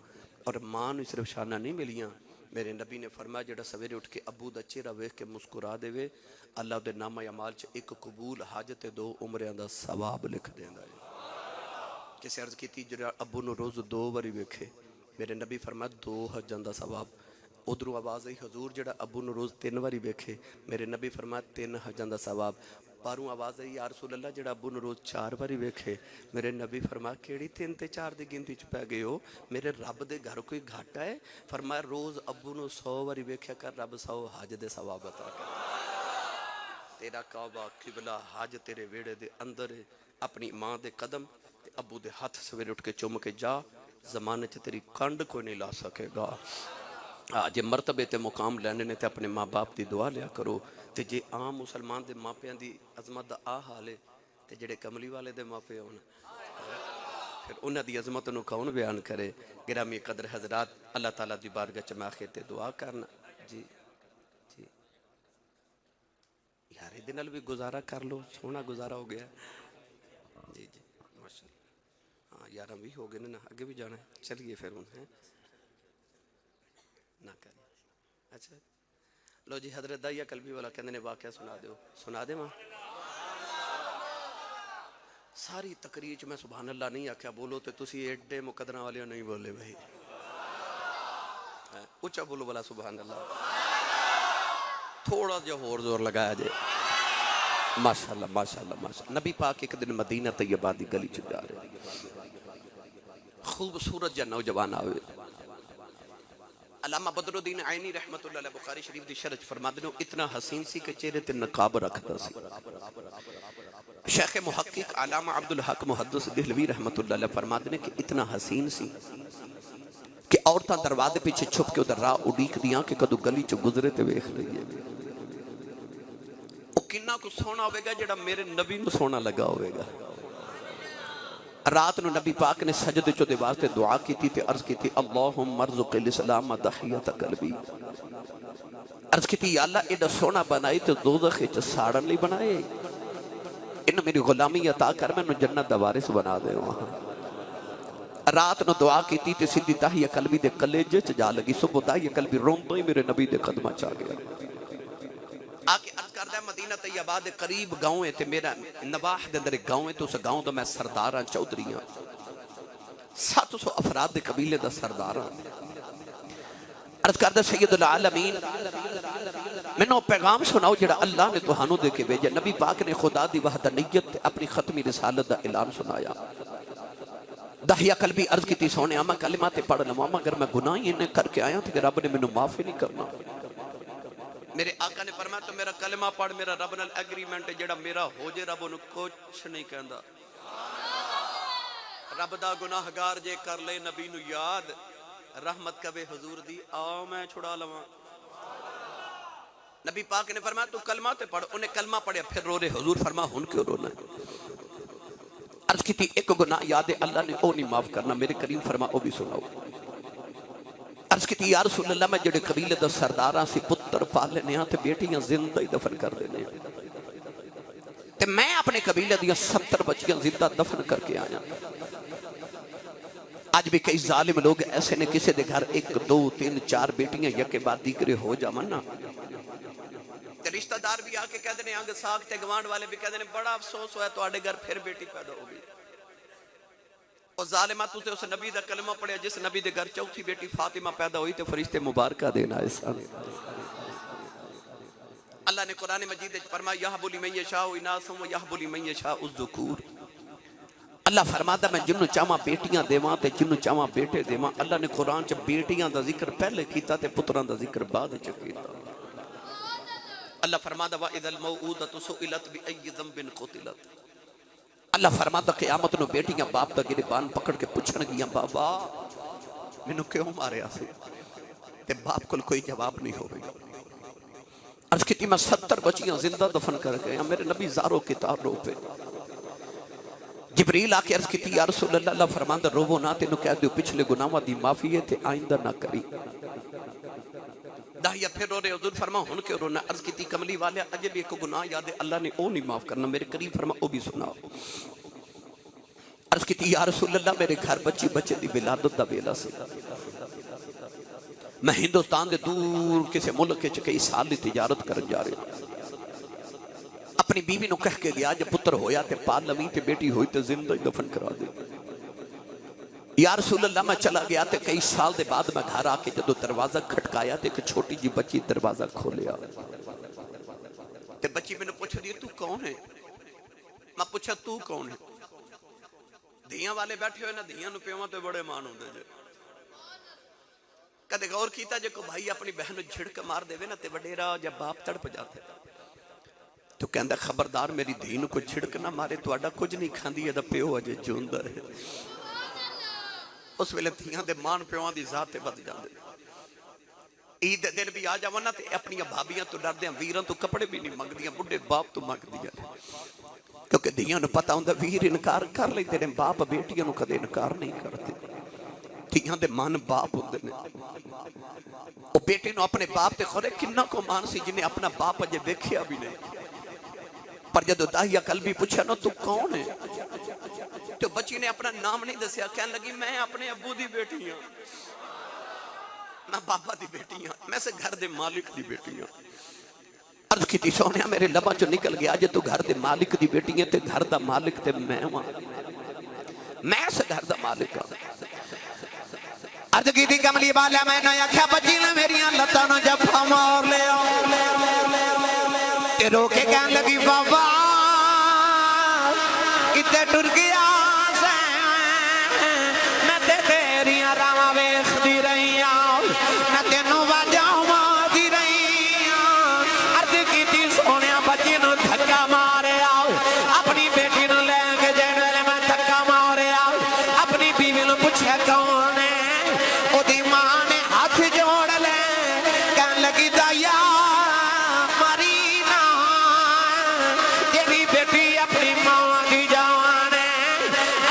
Speaker 1: اور ماں نو صرف شانہ نہیں ملیاں، میرے نبی نے فرمایا جڑا سویرے اٹھ کے ابو دا چہرہ ویکھ کے مسکرا دے وے، اللہ دے نامہ اعمال چ 1 قبول حج تے 2 عمریاں دا ثواب لکھ دیندا ہے۔ کسے عرض کیتی جڑا ابو نو روز 2 باری ویکھے، میرے نبی فرمایا 2 حجاں دا ثواب۔ ادھروں آواز آئی حضور جڑا ابو نو روز 3 باری ویکھے، میرے نبی فرمایا 3 حجاں دا ثواب۔ باروں آواز آئی یا رسول اللہ جڑا ابو نو روز 4 باری ویکھے، میرے نبی فرمایا کیڑی 3 تے 4 دی گنتی چ پے گئے ہو، میرے رب دے گھر کوئی گھاٹا ہے؟ فرمایا روز ابو نو 100 باری ویکھیا کر، رب 100 حج دے ثواب عطا کر۔ تیرا کعبہ قبلہ حج تیرے ویڑے دے اندر ہے۔ اپنی ماں دے قدم تے ابو دے ہاتھ سویرے اٹھ کے چوم کے جا، زمانے چ تیری کنڈ کوئی نہیں لا سکے گا۔ جے مرتبے تے مقام لینے نے تے اپنے ماں باپ دی دعا لیا کرو۔ تے جے عام مسلمان دے ماں پیاں دی عظمت دا حال ہے تے جڑے کملی والے دے ماں پے ہون پھر انہاں دی عظمت نو کون بیان کرے؟ گرامی قدر حضرات، اللہ تعالیٰ دی بارگاہ چ میں آخر تے دعا کرنا جی جی یار دے نال بھی گزارا کر لو، سونا گزارا ہو گیا جی جی ماشاءاللہ۔ ہاں 11 بھی ہو گئے نا، آگے بھی جانا ہے، چلیے پھر انہیں نہ کریں۔ اچھا لو جی، حضرت دائیہ قلبی والا کہنے نے واقعہ سنا دیو، سنا دے ماں۔ ساری تقریر چ میں سبحان اللہ نہیں آکھیا بولو تے تسی ایڈے مقدرہ والے نہیں بولے بھائی، اچھا بولو بلا سبحان اللہ، تھوڑا جا اور زور لگایا جائے۔ ماشاءاللہ ماشاءاللہ ماشاءاللہ۔ نبی پاک ایک دن مدینہ طیبہ دی گلی چ جا رہے، خوبصورت جا نوجوان آوے۔ علامہ بدر الدین عینی رحمت اللہ علیہ بخاری شریف دی شرح فرماتے ہیں اتنا حسین سی کہ چہرے تے نقاب رکھتا سی۔ شیخ محقق علامہ عبدالحق محدث دہلوی رحمت اللہ علیہ فرماتے ہیں کہ اتنا حسین سی کہ عورتاں دروازے پیچھے چھپ کے ادھر راہ اڈیک دیاں کہ کدو گلی چ گزرے تے ویکھ لئیے۔ او کنہ کو سونا ہوئے گا جڑا میرے نبی نو سونا لگا ہوئے گا۔ رات نو نبی پاک نے سجد چو دے واسطے دعا کی تھی تے عرض کی تھی اللہم ارزق الاسلام دحیت قلبی، عرض کی تھی یا اللہ ایڈا سونا بنائی تے دوزخ چ ساڑن لی بنائے، انہوں میری غلامی عطا کر میں انہوں جنت دا وارث بنا دے وہاں۔ رات نو دعا کی تھی تے سیدھی تحیہ قلبی دے کلیجے چ جا لگی، صبح تحیہ قلبی روندو ہی میرے نبی دے قدمہ چاہ گیا۔ آکے عرض کردہ مدینہ طیبہ دے قریب گاؤں ہے تے میرا نواح دے اندر ایک گاؤں ہے، تو اس گاؤں دا میں سرداراں چودھریاں 700 افراد دے قبیلے دا سرداراں۔ عرض کردہ سید العالمین میں نو پیغام سناؤ جڑا اللہ نے توہانوں دے کے بھیجا۔ نبی پاک نے خدا دی وحدانیت اپنی ختمی رسالت دا اعلان سنایا۔ دحیہ قلبی عرض کی تھی سونے اما کلمات پڑھ لوں، اما اگر میں گناہی انہیں کر کے آیا تھا کہ رب نے میں معافی نہیں کرنا۔ میرے آقا نے فرمایا تو میرا کلمہ پڑھ، میرا رب نال ایگریمنٹ ہے جڑا میرا ہو جے رب انہوں کچھ نہیں کہندا۔ رب دا گناہگار جے کر لے نبی نو یاد رحمت کبے حضور دی آؤ میں چھڑا لواں. نبی پاک نے فرمایا تو کلمہ تے پڑھ. انہیں کلمہ پڑھیا پھر رو رہے. حضور فرما ہن کیوں رونا ہے؟ عرض کی تھی ایک گناہ یاد ہے اللہ نے او نہیں معاف کرنا. میرے کریم فرما او بھی سناؤ. عرض کی تھی یا رسول اللہ میں جڑے قبیلے دا سرداراں سی پتر پال لینے ہاں تے بیٹیاں زندہ ہی دفن کر دینے ہیں تے میں اپنے قبیلے دیاں 70 بچیاں زندہ دفن کر کے آیا. آج بھی کئی ظالم لوگ ایسے نے کسی دے گھر 1 2 3 4 بیٹیاں یکے بعد دیگرے ہو جاون نا تے رشتہ دار بھی آ کے کہہ دینے آنگ ساگ تے گوانڈ والے بھی کہہ دینے بڑا افسوس ہوا ہے تو آڑے گھر پھر بیٹی پیدا ہو گئی. اور ظالمہ تو تے اس نبی دا کلمہ پڑھیا جس نبی دے گھر چوتھی بیٹی فاطمہ پیدا ہوئی تے فرشتے مبارکہ دینا ایسا. اللہ نے قرآن مجید فرمایا یہب لمن یشاء اناثا ویہب لمن یشاء الذکور. اللہ فرماتا میں جنوں چاہواں بیٹیاں دیواں تے جنوں چاہواں بیٹے دیواں. اللہ نے قرآن چ بیٹیاں دا ذکر پہلے کیتا تے پتراں دا ذکر بعد چ کیتا. اللہ فرماتا وَإِذَا الْمَوْءُودَةُ سُئِلَتْ بِأَيِّ ذَنبٍ قُتِلَتْ. اللہ فرماتا قیامت نو بیٹیاں باپ دا گریبان پکڑ کے پوچھن گیاں بابا مینوں کیوں ماریا سی تے باپ کول کوئی جواب نہیں ہوگا. عرض کی میں 70 بچیاں زندہ دفن کر گئے. میرے نبی زارو کتاب رو پہ جبریل آ کے عرض کی یا رسول اللہ. اللہ فرماندا روو نہ تینوں کہہ دیو پچھلے گناہاں دی معافی ہے تے آئندہ نہ کری. داہیہ پھر رو رہے. حضور فرما ہن کیوں رونا؟ عرض کی تھی کملی والے اجے بھی ایک گناہ یاد ہے اللہ نے او نہیں معاف کرنا. میرے کریم فرما او بھی سناؤ. عرض کی تھی یا رسول اللہ میرے گھر بچے دی ولادت دا ویلا سی. میں ہندوستان دے دور کسی ملک وچ کئی سال دی تجارت کرن جا رہا. اپنی بیوی نو کہہ کے گیا جب پتر ہویا تے پال لویں تے بیٹی ہوئی تے زندہ ہی دفن کرا دے. یا رسول اللہ میں چلا گیا تے کئی سال دے بعد میں گھر آ کے جدو دروازہ کھٹکایا تے ایک چھوٹی جی بچی دروازہ کھولیا تے بچی میں نے پوچھا دی تو کون ہے؟ میں پوچھا تو کون ہے؟ دھیاں والے بیٹھے ہوئے نا دھیاں نو پیواں تو بڑے مان ہوندے جے. کدے غور کیتا جے کو بھائی اپنی بہن نو جھڑک مار دے نا تے وڈیرا جب باپ تڑپ جاتے تو کہندا خبردار میری دھی نو کوئی جھڑک نہ مارے تہاڈا کچھ نہیں کھاندی اے دا پیو اجے جوندا ہے. اس ویلے دھیاں دے مان پیواں دی ذات تے ود جاندے. عید دن بھی آ جاواں نا تے اپنی بھابیاں تو ڈردیاں ویراں تو کپڑے بھی نہیں منگدیاں بڈھے باپ تو منگدیاں کیونکہ دھیاں نو پتہ ہوندا ویر انکار کر لیندے نے باپ بیٹیاں نو کدے انکار نہیں کرتے. دھیاں دے مان باپ ہوندے نے. او بیٹے نو اپنے باپ تے خورے کنا کو مان سی جنہیں اپنا باپ اجے ویکھیا بھی نہیں. پر جدو داہیہ قلبی پوچھا نا تو کون ہے تو بچی نے اپنا نام نہیں دسیا. کہنے لگی میں اپنے ابو دی بیٹی ہوں میں بابا دی بیٹی ہوں میں سے گھر دے مالک دی بیٹی ہوں. عرض کی تھی سونیا میرے لباں جو نکل گیا جے تو گھر دے مالک دی بیٹی ہے تے گھر دا مالک تے میں ہوں میں سے گھر دا مالک ہوں.
Speaker 2: عرض کی تھی کملی والا میں نے آکھیا بچی نے میریاں لتاں نو جفا مار لیا تے رو کے کہن لگی بابا کتے ٹر گیا سے میں تے تیریاں راواں ویکھدی رہی ہاں میں تینوں واجاں مارਦੀ رہی ہاں. عرض کیتی سونیا بچی نو دھکا ماریا اپنی بیٹی نو لے کے جن ویلے میں دھکا ماریا اپنی بیوی نو پوچھیا کون ہے او دی ماں نے ہاتھ جوڑ لے کہن لگی دایا ماری نا تیری بیٹی اپنی ماں دی جان ہے.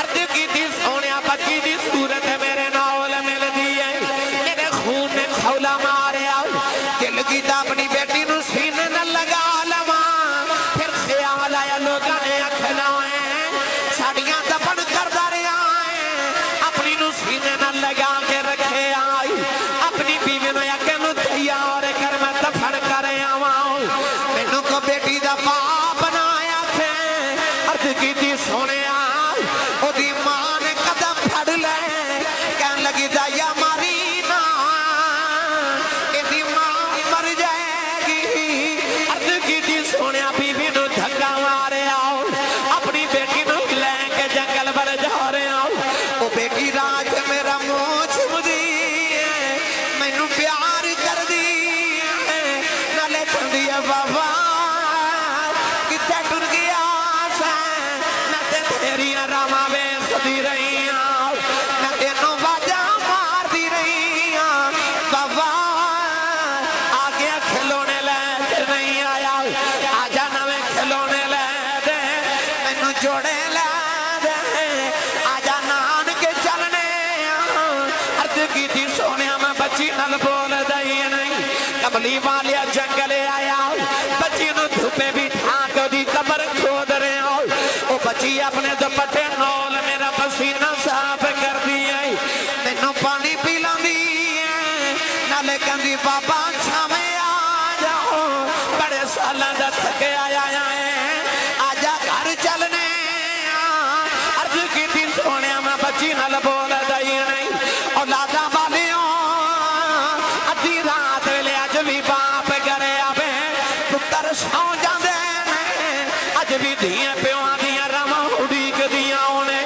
Speaker 2: عرض کیتی سونیا بچی دی صورت میرے نال ملدی ہے میرے خون نے کھولا ماریا دل کیتا اپنی بیٹی نو سینے نہ لگا لواں. پھر خیال آیا لوگاں نے آکھنا ہے ساڈیاں دفن کردا رہیا ہے اپنی نو سینے نہ لگا کے رکھے آئی اپنی بیوی نو آکھے نو تیار کر میں دفن کر آواں مینوں کو بیٹی دا باپ بنایا تھے. عرض کیتی سونیا او دی ماں نے قدم پھڑ لے کہن لگی دایا ماری نا اے دی ماں مر جائے گی. عرض کیتی سونیا بیوی نو دھکا ماریا اپنی بیٹی نو لے کے جنگل بھر جا رہے او بیٹی رات میرا منہ چومدی مینوں پیار کردی نالے کہندی ہے بابا کتے ٹر گیا سے میں تے تیریاں راواں ویکھدی رہی ہاں نال بول دئی نہیں کملی والیا جنگل آیا بچی نو دھوپے بٹھا کے دی قبر کھود رہے او بچی اپنے دوپٹے نال میرا پسینہ صاف کر دیا مینوں پانی پلا دی نالے کہندی بابا چھاویں آ جاؤ بڑے سالاں دا تھکے آیا ہے آجا گھر چلنے عرض کی تھی سونے میں بچی نال بول دئی نہیں اولاداں والیوں ادھی رات ویلے اج بھی باپ گھرے آوے پتر سو جاندے نے اج بھی دھیاں پیواں دیاں رواں اڈیک دیاں ہونے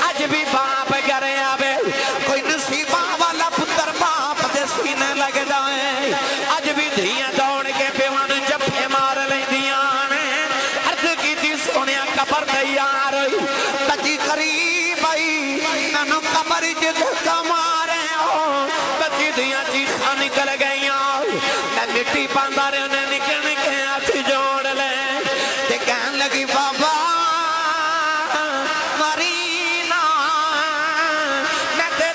Speaker 2: اج بھی باپ گھرے آوے کوئی نصیباں والا پتر باپ دے سینے لگ جائے اج بھی دھیاں دوڑ کے پیواں نوں جفے مار لیندیاں نے عرض کیتی سونیا قبر تیار ہوئی بچی قریب آئی مینوں قبر وچ دھکا مارے بچی دیاں چیخاں نکل گئیاں میں مٹی پاندا رہے انہیں نکل کے ہاتھ جوڑ لے تے کہن لگی بابا مرینا میں تے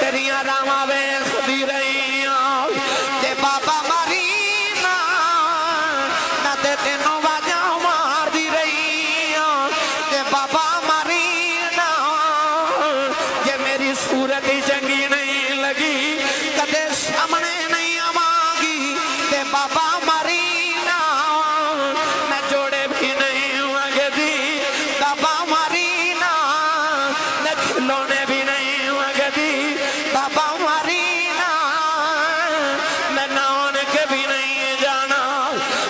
Speaker 2: تیریاں راواں ویکھدی رہی ہاں تے بابا مرینا میں تے تینوں واجاں ماردی رہی ہاں تے بابا مرینا جے میری صورت چنگی نہیں لگی کدے سامنے نہیں آواں تے بابا مرینا میں جوڑے بھی نہیں وگدی بابا مرینا میں کھلونے بھی نہیں وگدی بابا مرینا میں نان کے بھی نہیں جانا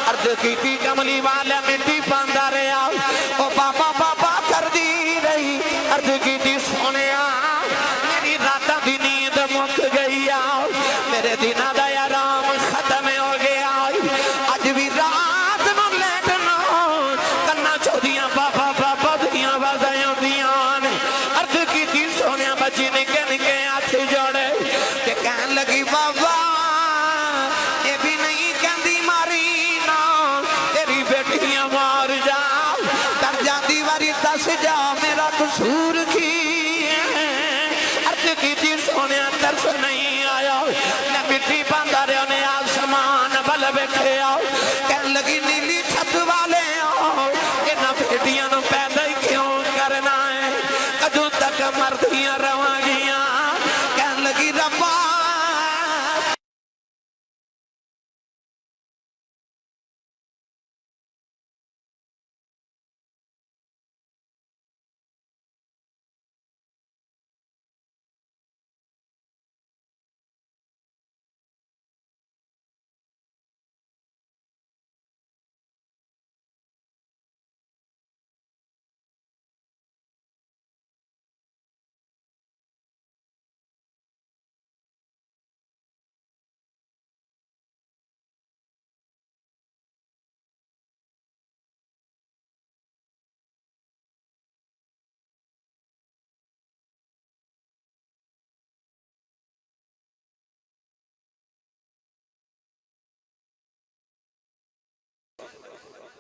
Speaker 2: عرض کیتی کملی والا مٹی پاندا رہا او بابا بابا کر دی رہی عرض کیتی سونیا میری راتاں دی نیند مک گئی میرے دناں دا آرام ختم ہو گیا اج بھی رات نو لیٹنا کنا چودیاں بابا بابا دیاں آوازاں آوندیاں نے عرض کیتی سونیا بچی نکے نکے ہاتھ جوڑے تے کہن لگی بابا اے بھی نہیں کہندی ماری نا تیری بیٹیاں مار جا کر جاندی واری دس جا میرا قصور کی عرض کیتی سونیا ترس نہیں آیا میں مٹی پاندا رہے انہیں آسمان بل بیٹھے آؤ کہن لگی نیلی چھت والے آؤ انہاں بیٹیاں نو پیدا ہی کیوں کرنا ہے کدوں تک مردیاں رواں گیاں کہن لگی ربا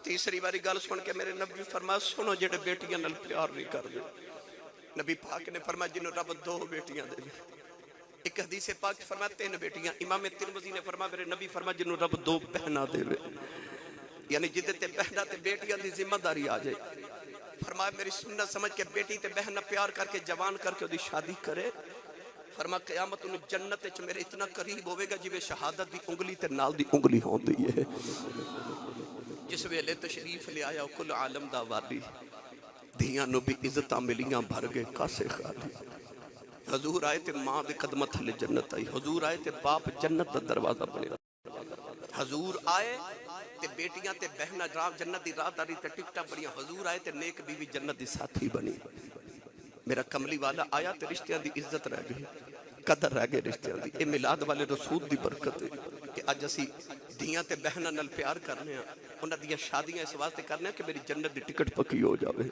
Speaker 1: تیسری باری گل سن کے میرے نبی فرمایا سنو جڑے بیٹیاں نال پیار نہیں کر دے نبی پاک نے فرمایا جنہوں رب دو بیٹیاں دے ایک حدیث پاک فرمایا 3 بیٹیاں امام ترمذی نے فرمایا میرے نبی فرمایا جنہوں رب 2 بہنا دے یعنی جدے تے بہنا تے بیٹیاں دی ذمہ داری آ جائے فرمایا میری سنت سمجھ کے بیٹی تے بہن پیار کر کے جوان کر کے دی شادی کرے فرمایا قیامت انہوں جنت وچ میرے اتنا قریب ہوئے گا جویں شہادت دی انگلی تے نال دی انگلی ہوندی ہے جس ویلے تشریف لے آیا کل عالم دا والی دھیاں نو بھی عزتاں ملیاں بھر گئے کاسے خالی حضور آئے تے ماں دے قدمت تھلے جنت آئی حضور آئے تے باپ جنت دا دروازہ بنے حضور آئے تے بیٹیاں تے بہنہ جنت دی راہ داری تے ٹکٹا بڑیاں حضور آئے تے نیک بیوی جنت دی ساتھی بنی میرا کملی والا آیا تے رشتیاں دی عزت رہ گئی قدر رہ گئے رشتیاں دی اے میلاد والے رسول دی برکت ہے کہ آج اسی دھیاں تے بہنہ نال پیار کرنے ہیں انہاں دیاں شادیاں اس واسطے کرنے ہیں کہ میری جنت دی ٹکٹ پکی ہو جاوے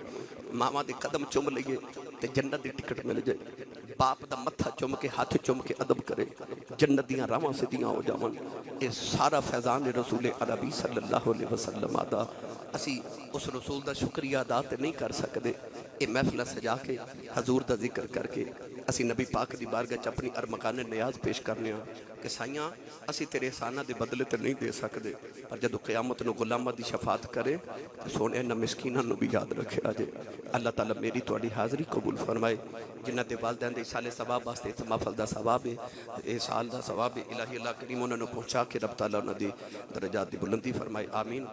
Speaker 1: ماما دے قدم چوم لئیے تے جنت دی ٹکٹ مل جائے باپ دا متھا چوم کے ہاتھ چوم کے ادب کرے جنت دیاں راواں سے دیاں ہو جاون اے سارا فیضان رسول عربی صلی اللہ علیہ وسلم آدھا اسی اس رسول دا شکریہ ادا تے نہیں کر سکدے اے محفل سجا کے حضور دا ذکر کر کے اسی نبی پاک دی بارگاہ چ اپنی ارمکان نیاز پیش کرنے ہاں کہ سائیاں اسی تیرے احسانہ دے بدلے تے نہیں دے سکدے، پر جدو قیامت نو غلامہ دی شفاعت کرے تو سونے نہ مسکیناں نو بھی یاد رکھے آجے۔ اللہ تعالیٰ میری تواڈی حاضری قبول فرمائے، جنہ دے والدین دے سال ثواب واسطے اس محفل دا ثواب ہے، اے سال دا ثواب ہے، الہی اللہ کریم انہوں نے پہنچا کے رب تعالیٰ انہوں نے درجات دی بلندی فرمائے، آمین۔